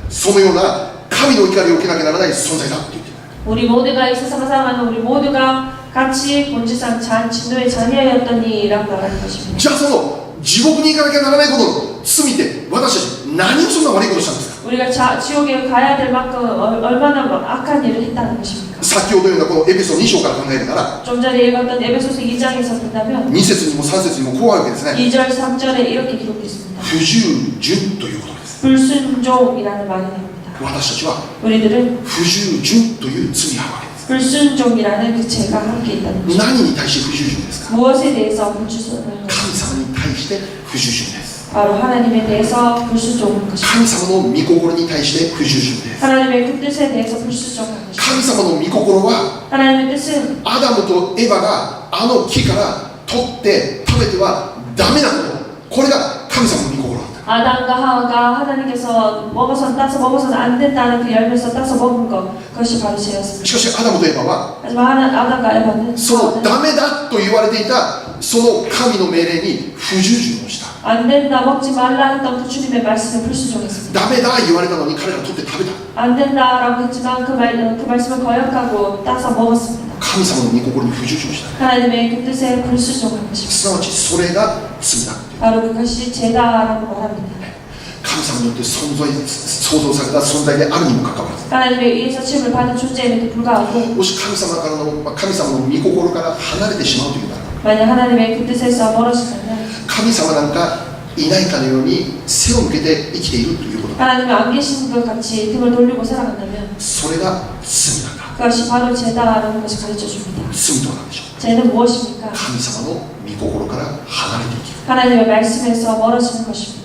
そのような神の怒りを受けなきゃならない存在だって言ってる。 우리 모두가 이 세상을 살아가는 우리 모두가 같이 본질상 진노의 자녀였더니라고 말하는 것입니다. じゃあその地獄に行かなきゃならないことの罪って私たち何をそんな悪いことしたんですか。 우리가 지옥에 가야 될 만큼 얼마나 악한 일을 했다는 것입니까? 先ほど読んだこのエペソ2章から考えるなら 좀 전에 읽었던 에베소서 2장에서 본다면 2節にも3節にもこうあるわけですね。 2절 3절에 이렇게 기록했습니다. 不従順ということです。 불순종이라는 말이 나옵니다. 私たちは 우리들은 不従順という罪があるわけです。 불순종이라는 그 죄가 함께 있다는 것입니다. 何に対して不従順ですか。 무엇에 대해서 불순종을 神様に対して不従順です。 바로 하나님에 대해서 불순종한 것입니다. 神様の御心に対して不従順です。 하나님의 그 뜻에 대해서 불순종한 것입니다. 神様の御心は 하나님의 뜻은 アダムとエヴァがあの木から取って食べてはダメなこと、これが神様の御心だった。 아담과 하와가 하나님께서 먹어서는 안 된다는 그 열매에서 따서 먹은 것, 그것이 바로 죄였습니다. しかしアダムとエヴァは 하지만 아담과 에바는 そのダメだと言われていたその神の命令に不従順をした。 안 된다, 먹지 말라 했던 그 주님의 말씀에 불순종했습니다. ダメだ言われたのに彼ら取って食べた。 안 된다라고 했지만 그 말씀을 거역하고 따서 먹었습니다. 神様の御心に不従順した。 하나님의 그 뜻에 불순종한 것입니다. すなわちそれが罪だ。 바로 그것이 죄다라고 말합니다. 神様によって創造された存在であるにもかかわらず、 하나님에 의해서 취급을 받은 존재임에도 불구하고 もし神様の御心から離れてしまうというなら、 만약 하나님의 그 뜻에서 멀어지면 神様なんかいないかのように背を向けて生きているということ、 하나님이 안 계신 것 같이 등을 돌리고 살아간다면 それが罪なんだ。 그것이 바로 죄다라는 것을 가르쳐 줍니다. 罪とは何でしょう。 죄는 무엇입니까? 神様の御心から離れていきる。 하나님의 말씀에서 멀어지는 것입니다.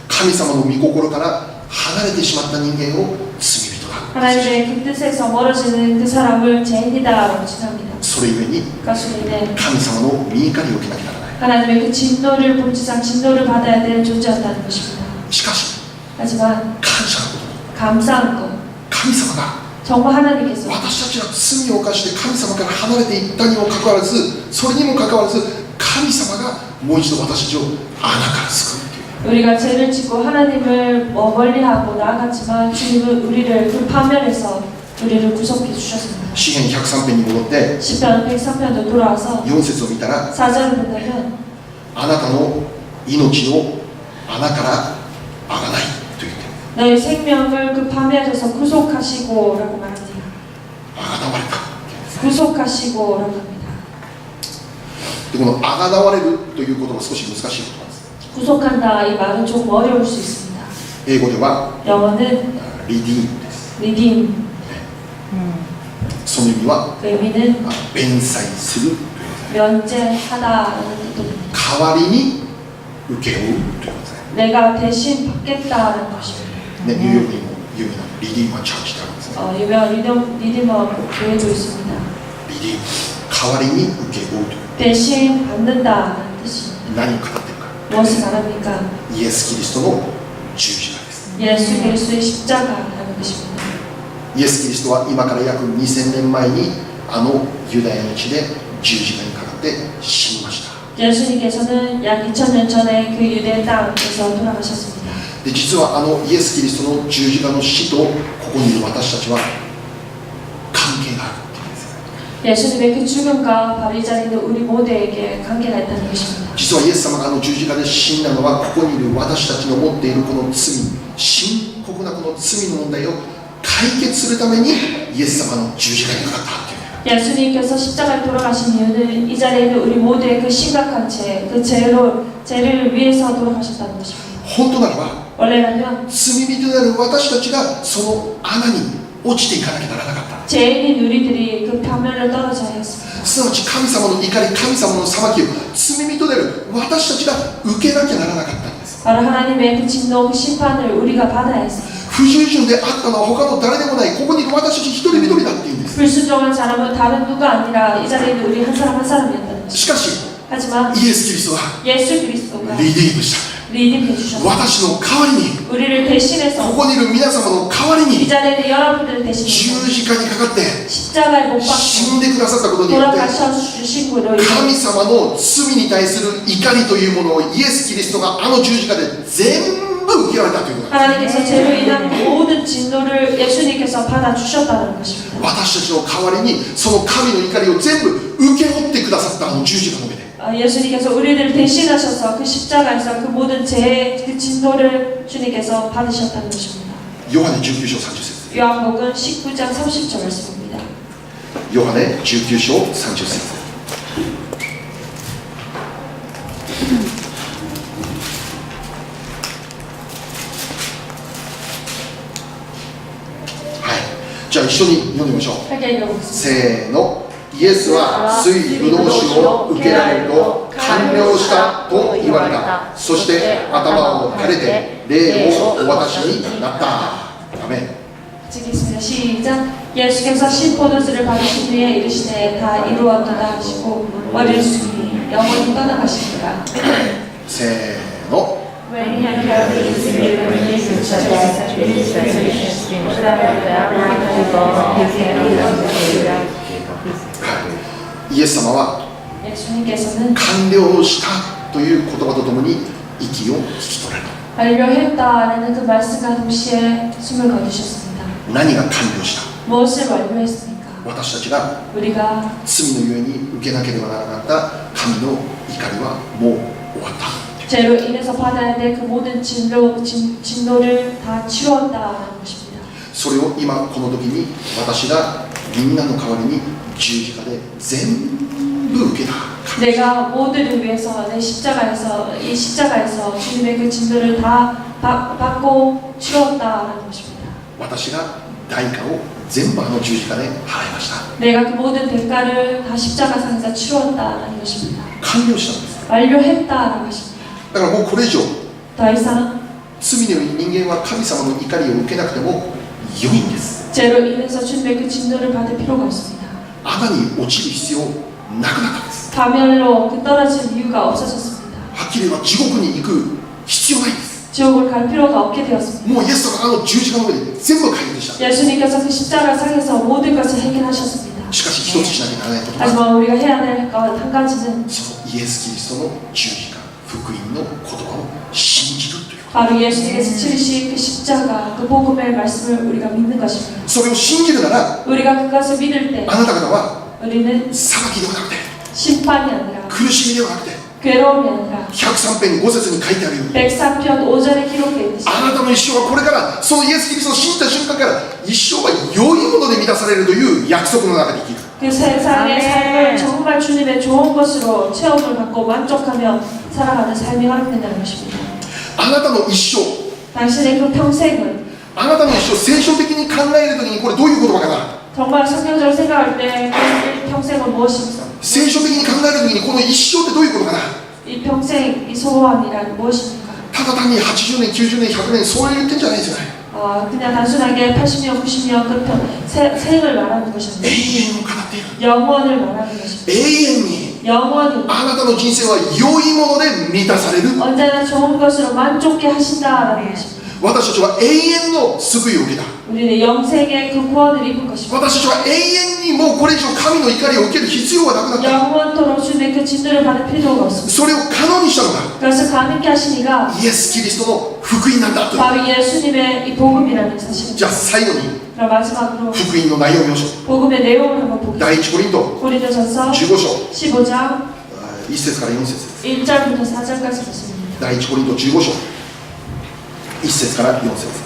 神様の御心から離れてしまった人間を罪人だ。 하나님의 그 뜻에서 멀어지는 그 사람을 죄인이다라고 칭합니다. それゆえに 그것으로 인해 神様の御怒りを受けなきゃならない。 하나님의 그 진노를 본질상 진노를 받아야 되는 존재였다는 것입니다. しかし 하지만 感謝のことに 감사한 것, 神様が 정말 하나님께서 私たちが罪を犯して神様から離れていったにもかかわらず、それにもかかわらず神様がもう一度私たちを穴から救う。 우리가 죄를 짓고 하나님을 멀리하고 나아갔지만 주님은 우리를 그 파멸에서 우리를 구속해 주셨습니다. 詩編103編に戻って 시편 103편도 돌아와서 4節を見たら、 4절을 본다면 あなたの命の穴からあがないと言って、 너의 생명을 그 파멸에서 구속하시고라고 말합니다. あがなわれた。 구속하시고라고 합니다. でこのあがなわれるということが少し難しい言葉です。 구속한다 이 말은 조금 어려울 수 있습니다. 英語では 영어는 リディームです。 리딤, その意味は 그 의미는 弁済するということです。 면제하다라는 뜻입니다. 代わりに請け負うということですね。 내가 대신 받겠다라는 것입니다. ね、ニューヨークにも有名なリディーマーチャーチってあるんですね。 유명 리디머 교회도 있습니다. リディーム、代わりに請け負うという。 대신 받는다라는 뜻입니다. 何を語っているか。 무엇을 말합니까? イエス・キリストの十字架です。 예수 그리스도의 십자가라는 것입니다. イエス・キリストは今から約2000年前にあのユダヤの地で十字架にかかって死にました。 예수님께서는 약 2000년 전에 그 유대 땅에서 돌아가셨습니다. で実はあのイエス・キリストの十字架の死とここにいる私たちは関係があるっていうんですよ。 예수님의 그 죽음과 바로 이 자리에 있는 우리 모두에게 관계가 있다는 것입니다. 実はイエス様があの十字架で死んだのはここにいる私たちの持っているこの罪、深刻なこの罪の問題を解決するためにイエス様の十字架にかかったっていう。 예수님께서 십자가에 돌아가신 이유는 이 자리에 있는 우리 모두의 그 심각한 죄, 그 죄를 위해서 돌아가셨다는 것입니다. 本当ならば 원래라면 罪人である私たちがその穴に落ちていかなきゃならなかった。 죄인인 우리들이 그 표면을 떨어져야 했습니다. すなわち神様の怒り、神様の裁きを罪人である私たちが受けなきゃならなかったんです。 바로 하나님의 그 진노, 그 심판을 우리가 받아야 했습니다. 不従順であったのは他の誰でもない、ここにいる私たち一人一人だっていうんです。 불순종한 사람은 다른 누가 아니라 이 자리에 있는 우리 한 사람 한 사람이었다는 것입니다. しかし 하지만 イエス・キリストは 예수 그리스도가 リディームした。 리딩해 주셨습니다. 私の代わりに 우리를 대신해서 ここにいる皆様の代わり 이 に 자리에 있는 여러분들을 十 대신해서 字架にかかって 십자가에 못 死 박혀 んでくださったことによって 돌아가셔 주신 거로 神様の罪に対する怒りというものをイエス・キリストがあの十字架で全部受けられたということです。 하나님께서 죄로 인한 모든 진노를 예수님께서 받아주셨다는 것입니다. 私たちの代わりにその神の怒りを全部受け負ってくださったあの十字架の上で 예수님께서 우리를 대신하셔서 그 십자가에서 그 모든 죄의 그 진노를 주님께서 받으셨다는 것입니다. ヨハネ19章30節 요한복음 19장 30절 말씀입니다. ヨハネ19章30節はい、じゃあ一緒に読んでみましょう。 함께 읽어보겠습니다. せーの。イエスは水ぶどう酒を受けられると完了したと言われた。そして頭を垂れて霊をお渡しになった。アメン。 읽겠습니다. 시작. 예수께서 신포도주를 받으신 후에 이르시되 다 이루었도다 하시고 머리를 숙이니 영원히 떠나가시니라. せーの。 When he had carried his spirit and Jesus to death, his resurrection stream, so that the God, his enemy, イエス様は 예수님께서는 完了したという言葉とともに息を引き取られた。 완료했다라는 그 말씀과 동시에 숨을 거두셨습니다. 何が完了した？ 무엇을 완료했습니까? 私たちが 우리가 罪のゆえに受けなければならなかった神の怒りはもう終わった。 죄로 인해서 받아야 될 그 모든 진노를 다 치웠다라는 것입니다. それを今この時に私がみんなの代わりに十字架で全部受けた。 내가 모두를 위해서 내 십자가에서 이 십자가에서 주님의 그 진노를 다 받고 치웠다라는 것입니다. 私が代価を全部あの十字架で払いました。 내가 그 모든 대가를 다 십자가상에서 치웠다라는 것입니다. 完了したんです。 완료했다라는 것입니다. だからもうこれ以上 더 이상 罪のように人間は神様の怒りを受けなくても良いんです。 죄로 인해서 주님의 그 진노를 받을 필요가 없습니다. 穴に落ちる必要なくなったんです。 파멸로 그 떨어질 이유가 없어졌습니다. はっきり言えば地獄に行く必要ないんです。 지옥을 갈 필요가 없게 되었습니다. もうイエス様があの十字架の上で全部解決した。 예수님께서 그 십자가 상에서 모든 것을 해결하셨습니다. しかし一つしなきゃならないことは 하지만 우리가 해야 될 것 한 가지는 そのイエス・キリストの十字架福音の言葉を信じるということ。 바로 예수님께서 치르신 그 십자가 그 복음의 말씀을 우리가 믿는 것입니다. それを信じるなら 우리가 그것을 믿을 때 あなた方は 우리는 裁きではなくて 심판이 아니라 苦しみではなくて 괴로움이 아니라 103編5節に書いてあるように 103편 5절에 기록되어 있듯이 あなたの一生はこれからそのイエス・キリストを信じた瞬間から一生は良いもので満たされるという約束の中で生きる。 그 세상의 삶을 정말 주님의 좋은 것으로 체험을 받고 만족하며 살아가는 삶이 허락된다는 것입니다. あなたの一生 당신의 그 평생을 あなたの一生聖書的に考えるときにこれどういう言葉かな。 정말 성경적으로 생각할 때 그 평생은 무엇입니까? 聖書的に考えるときにこの一生ってどういうことかな。 이 평생, 이 소원이란 무엇입니까? ただ単に80年90年100年そう言ってんじゃないですよね。 그냥 단순하게 80년, 90년 그 생을 말하는 것이 永 아니라 遠を語っている。 영원을 말하는 것입니다. 永遠に 영원히 あなたの人生は良いもので満たされる。 언제나 좋은 것으로 만족해 하신다라는 것입니다. 私たちは永遠の救いを受けた。 우리는 영생의 그 구원을 입은 것입니다. 私たちは永遠にもうこれ以上神の怒りを受ける必要はなくなった。 영원토록 주님의 그 진노를 받을 필요가 없습니다. それを可能にしたのが 그래서 가능케 하신 이가 イエス・キリストの福音なんだと。 바로 예수님의 이 복음이라는 사실입니다. じゃあ最後に 그럼 마지막으로 福音の内容を見ましょう。 복음의 내용을 한번 보겠습니다. 第一コリント 고린도전서 15章 15장 1節から4節です。 1절부터 4절까지 보겠습니다. 第一コリント15章1節から4節。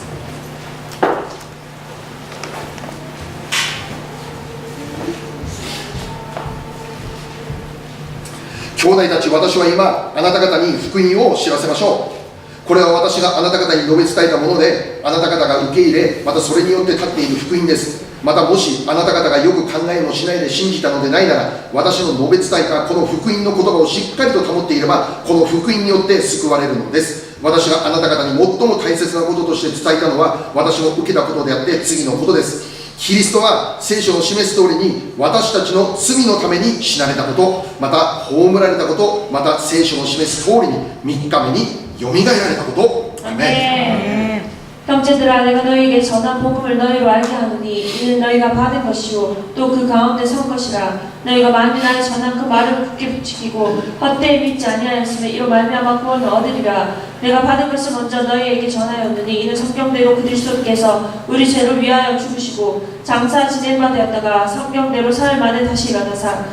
兄弟たち、私は今あなた方に福音を知らせましょう。これは私があなた方に述べ伝えたもので、あなた方が受け入れ、またそれによって立っている福音です。またもしあなた方がよく考えもしないで信じたのでないなら、私の述べ伝えたこの福音の言葉をしっかりと保っていれば、この福音によって救われるのです。私があなた方に最も大切なこととして伝えたのは、私の受けたことであって次のことです。キリストが聖書の示す通りに私たちの罪のために死なれたこと、また葬られたこと、また聖書の示す通りに3日目によみがえられたこと。アーメン。 형제들아 내가 너희에게 전한 복음을 너희로 알게 하노니 이는 너희가 받은 것이요 또 그 가운데 선 것이라. 너희가 만일 나의 전한 그 말을 굳게 붙이고 헛되이 믿지 아니하였으면 이로 말미암아 구원을 얻으리라. 내가 받은 것을 먼저 너희에게 전하였느니 이는 성경대로 그리스도께서 우리 죄를 위하여 죽으시고 장사 지낸 바 되었다가 성경대로 사흘 만에 다시 일어나사.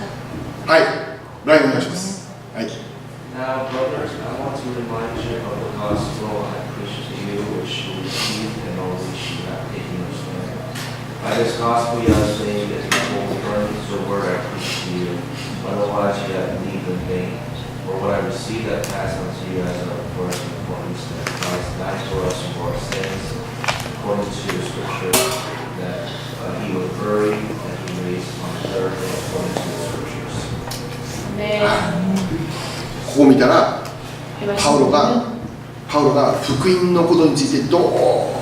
はい、ライブお願いします。はい。 Now, brothers, I want to remind you of the gospel I preached to you, which you received and on which you have taken your stand. By this gospel you are saved, as you hold firm to the word I preached to you. Otherwise you have believed in vain. For what I received that passed on to you as a first importance, that Christ died for us for our sins, according to the Scripture, that he was buried, and he raised on the third day, according to the Scriptures. 네. ここ見たらパウロが福音のことについてど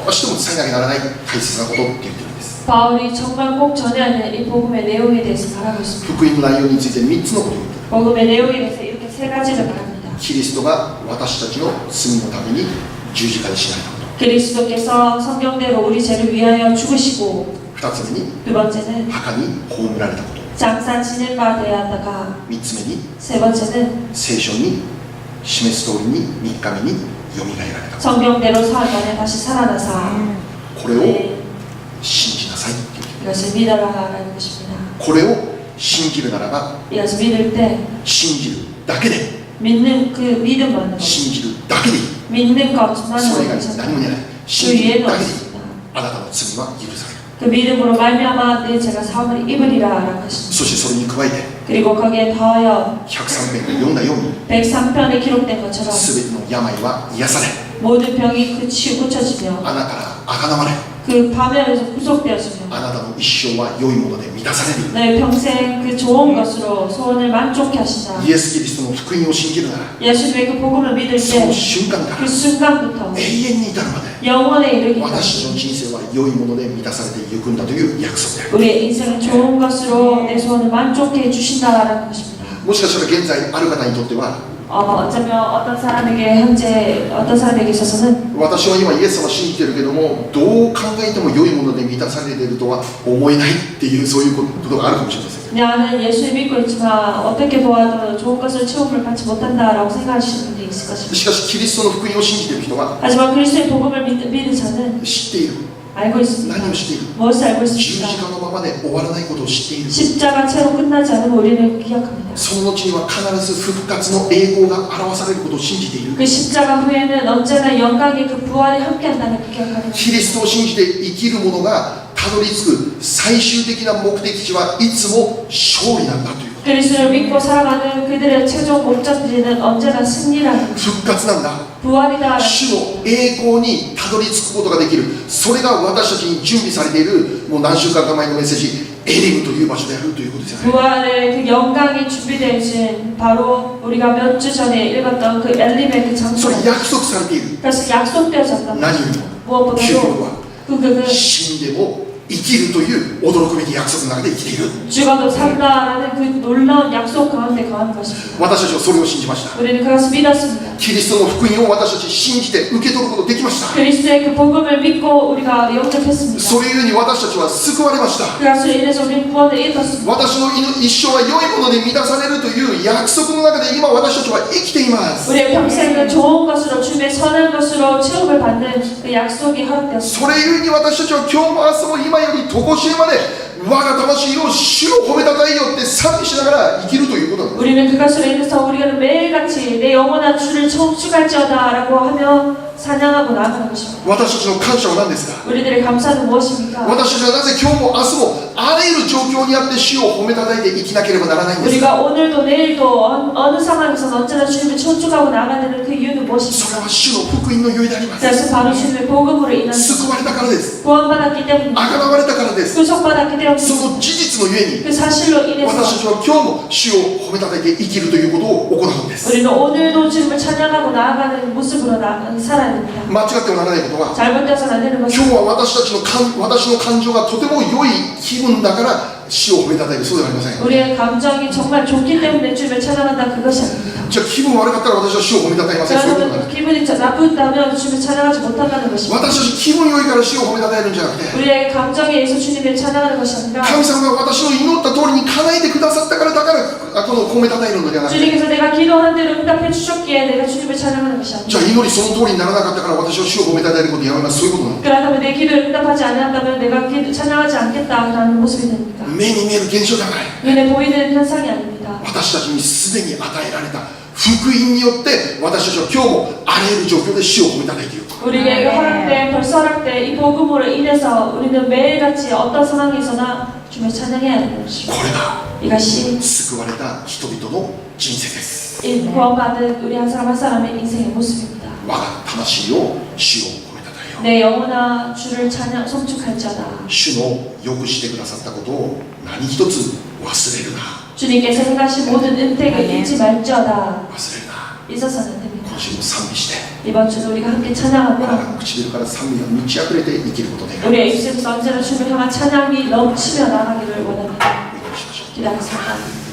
うしても伝えなきゃならない大切なことって言ってるんです。 바울이 정말 꼭 전해야 되는 이 복음의 내용에 대해서 말하고 있습니다. 福音の内容について3つのことを言ってる。 복음의 내용에 대해서 이렇게 세 가지를 말합니다. キリストが私たちの罪のために十字架で死なれたこと。 그리스도께서 성경대로 우리 죄를 위하여 죽으시고 2つ目に 두 번째는 墓に葬られたこと。 장사 지낸 바 되었다가 3つ目に 세 번째는 聖書に示す通りに3日目によみがえられたこと。 성경대로 사흘 만에 다시 살아나사. これを 네, 信じなさいって言ってる。 이것을 믿어라라는 것입니다. これを信じるならば 이것을 믿을 때 信じるだけで 믿는 그 믿음만으로 信じるだけでいい。 믿는 それ以 것만으로 外に何も言えない。 그 信じる 위에는 だけでいい。 없습니다. あなたの罪は許される。 그 믿음으로 말미암아 내 죄가 사함을 입으리라라는 것입니다. そしてそれに加えて 그리고 거기에 더하여 103編で読んだように 103편에 기록된 것처럼 全ての病は癒され 모든 병이 고쳐지며 あなたから贖われ 그 파멸에서 구속되었으며 あなたの一生は良いもので満たされる。 너의 평생 그 좋은 것으로 소원을 만족케 하시자. イエス・キリストの福音を信じるなら 예수님의 그 복음을 믿을 その 때 瞬間か 그 ら 순간부터 永遠に至るまで 영원에 이르기까지 私の人生は良いもので満たされていくんだという約束である。 우리의 인생은 좋은 것으로 내 소원을 만족케 해주신다라는 것입니다. もしかしたら現在ある方にとっては 어쩌면 어떤 사람에게 현재 어떤 사람에게 있어서는 私は今イエス様を信じてるけどもどう考えても良いもので満たされているとは思えないっていうそういうことがあるかもしれません。 나는 예수를 믿고 있지만 어떻게 보아도 좋은 것을 체험을 받지 못한다라고 생각하시는 분들이 있을 것입니다. しかしキリストの福音を信じている人は 하지만 그리스도의 복음을 믿는 저는 知っている。 알고 있습니다. 何を知っている。 무엇을 알고 十字 있습니까? 架のままで終わらないことを知っている。 십자가채로 끝나지 않으면 우리는 기억합니다. その後には必ず復活の栄光が表されることを信じている。 그 십자가 후에는 언제나 영광의 그 부활이 함께한다는 그 기억합니다. キリストを信じて生きる者がたどり着く最終的な目的地はいつも勝利なんだという。 그리스도를 믿고 살아가는 그들의 최종 목적지는 언제나 승리라는 것. 復活なんだ。 부활이다. 主の栄光にたどり着くことができる。それが私たちに準備されているもう何週間か前のメッセージエリムという場所であるということですよね。 부활의 그 영광이 준비되어 있는 바로 우리가 몇 주 전에 읽었던 그 엘림의 그 そ 장소. れ約束されている。 그래서 약속되어졌던 何よりも究極 무엇보다도 は 그 死んでも生きるという驚くべき約束の中で生きている。 죽어도 산다라는 그 놀라운 약속 가운데 거하는 것입니다. 私たちはそれを信じました。 우리는 그것을 믿었습니다. キリストの福音を私たち信じて受け取ることができました。 그리스도의 그 복음을 믿고 우리가 영접했습니다. それゆえに私たちは救われました。 그것으로 인해서 우리는 구원을 얻었습니다. 私の一生は良いもので満たされるという約束の中で今私たちは生きています。 우리의 평생은 좋은 것으로 주님의 선한 것으로 체험을 받는 그 약속이 허락되었습니다. それゆえに私たちは今日も明日も今より常しえまで我が魂を主を褒めたたえよって賛美しながら生きるということなんです。 우리는 그것으로 인해서 우리가 매일같이 내 영원한 주를 청축할지어다라고 하며 사냥하고 나아가는 것입니다. 私たちの感謝は何ですか。 우리들의 감사는 무엇입니까? 私たちはなぜ今日も明日もあらゆる状況にあって主を褒めたたえて生きなければならないんです。 우리가 오늘도 내일도 어느 상황에서는 언제나 주님을 천축하고 나가야 되는 그 이유는 それ 무엇입니까? は主の福音のゆえであります。 그것은 바로 주님의 복음으로 인한 救われたからです。 구원받았기 때문입니다. あがなわれたからです。 구속받았기 そ 때문입니다. の事実のゆえに 그 사실로 私 인해서 たちは今日も主を褒めたたえて生きるということを行うんです。 우리는 오늘도 주님을 찬양하고 나아가는 모습으로 살아야 됩니다. 間違ってはならないことは、 잘못돼서는 안 되는 今 것은 日は私の感情がとても良い気分だから主を褒めたたえる、そうではありません。 우리의 감정이 정말 좋기 때문에 주님을 찬양한다 그것이 아닙니다. じゃあ気分悪かったら私は主を褒めたたえません。そういうことなんです。 기분이 나쁘다면 주님을 찬양하지 못한다는 것입니다. 私たち気分良いから主を褒めたたえるんじゃなくて、 우리의 감정에 의해서 주님을 찬양하는 것이 아니라 神様が私の祈った通りに叶えてくださったからこの褒めたたえるのではなくて、 주님께서 내가 기도한 대로 응답해 주셨기에 내가 주님을 찬양하는 것이 じゃ 아니라 あ祈りその通りにならなかったから私は主を褒めたたえることをやめます、そういうことなんです。 그렇다면 내 기도를 응답하지 않았다면 내가 찬양하지 않겠다라는 모습이 됩니까? 目に見える現象じゃない。 눈에 보이는 현상이 아닙니다. 私たちにすでに与えられた福音によって私たちは今日もあらゆる状況で主を褒めたたえている。 우리에게 허락된 벌써 허락된 이 복음으로 인해서 우리는 매일같이 어떤 상황에서나 주님을 찬양해야 하는 것입니다. これが 이것이 救われた人々の人生です。 이 구원받은 우리 한 사람 한 사람의 인생의 모습입니다. 我が魂を主を褒めたたえよう。 내 영혼아 주를 찬양 송축할지어다. 主のよくしてくださったことを何一つ忘れるな。 주님께서 행하신 모든 은택을 잊지 말지어다. 忘れるな。 잊어서는 안 됩니다. 今週も賛美して 이번 주도 우리가 함께 あなた 찬양하며 の唇から賛美が満ち溢れて生きることで願い 우리의 입술에서 언제나 주님을 향한 찬양이 넘치며 나가기를 원합니다. お祈りしましょう。 기도하겠습니다.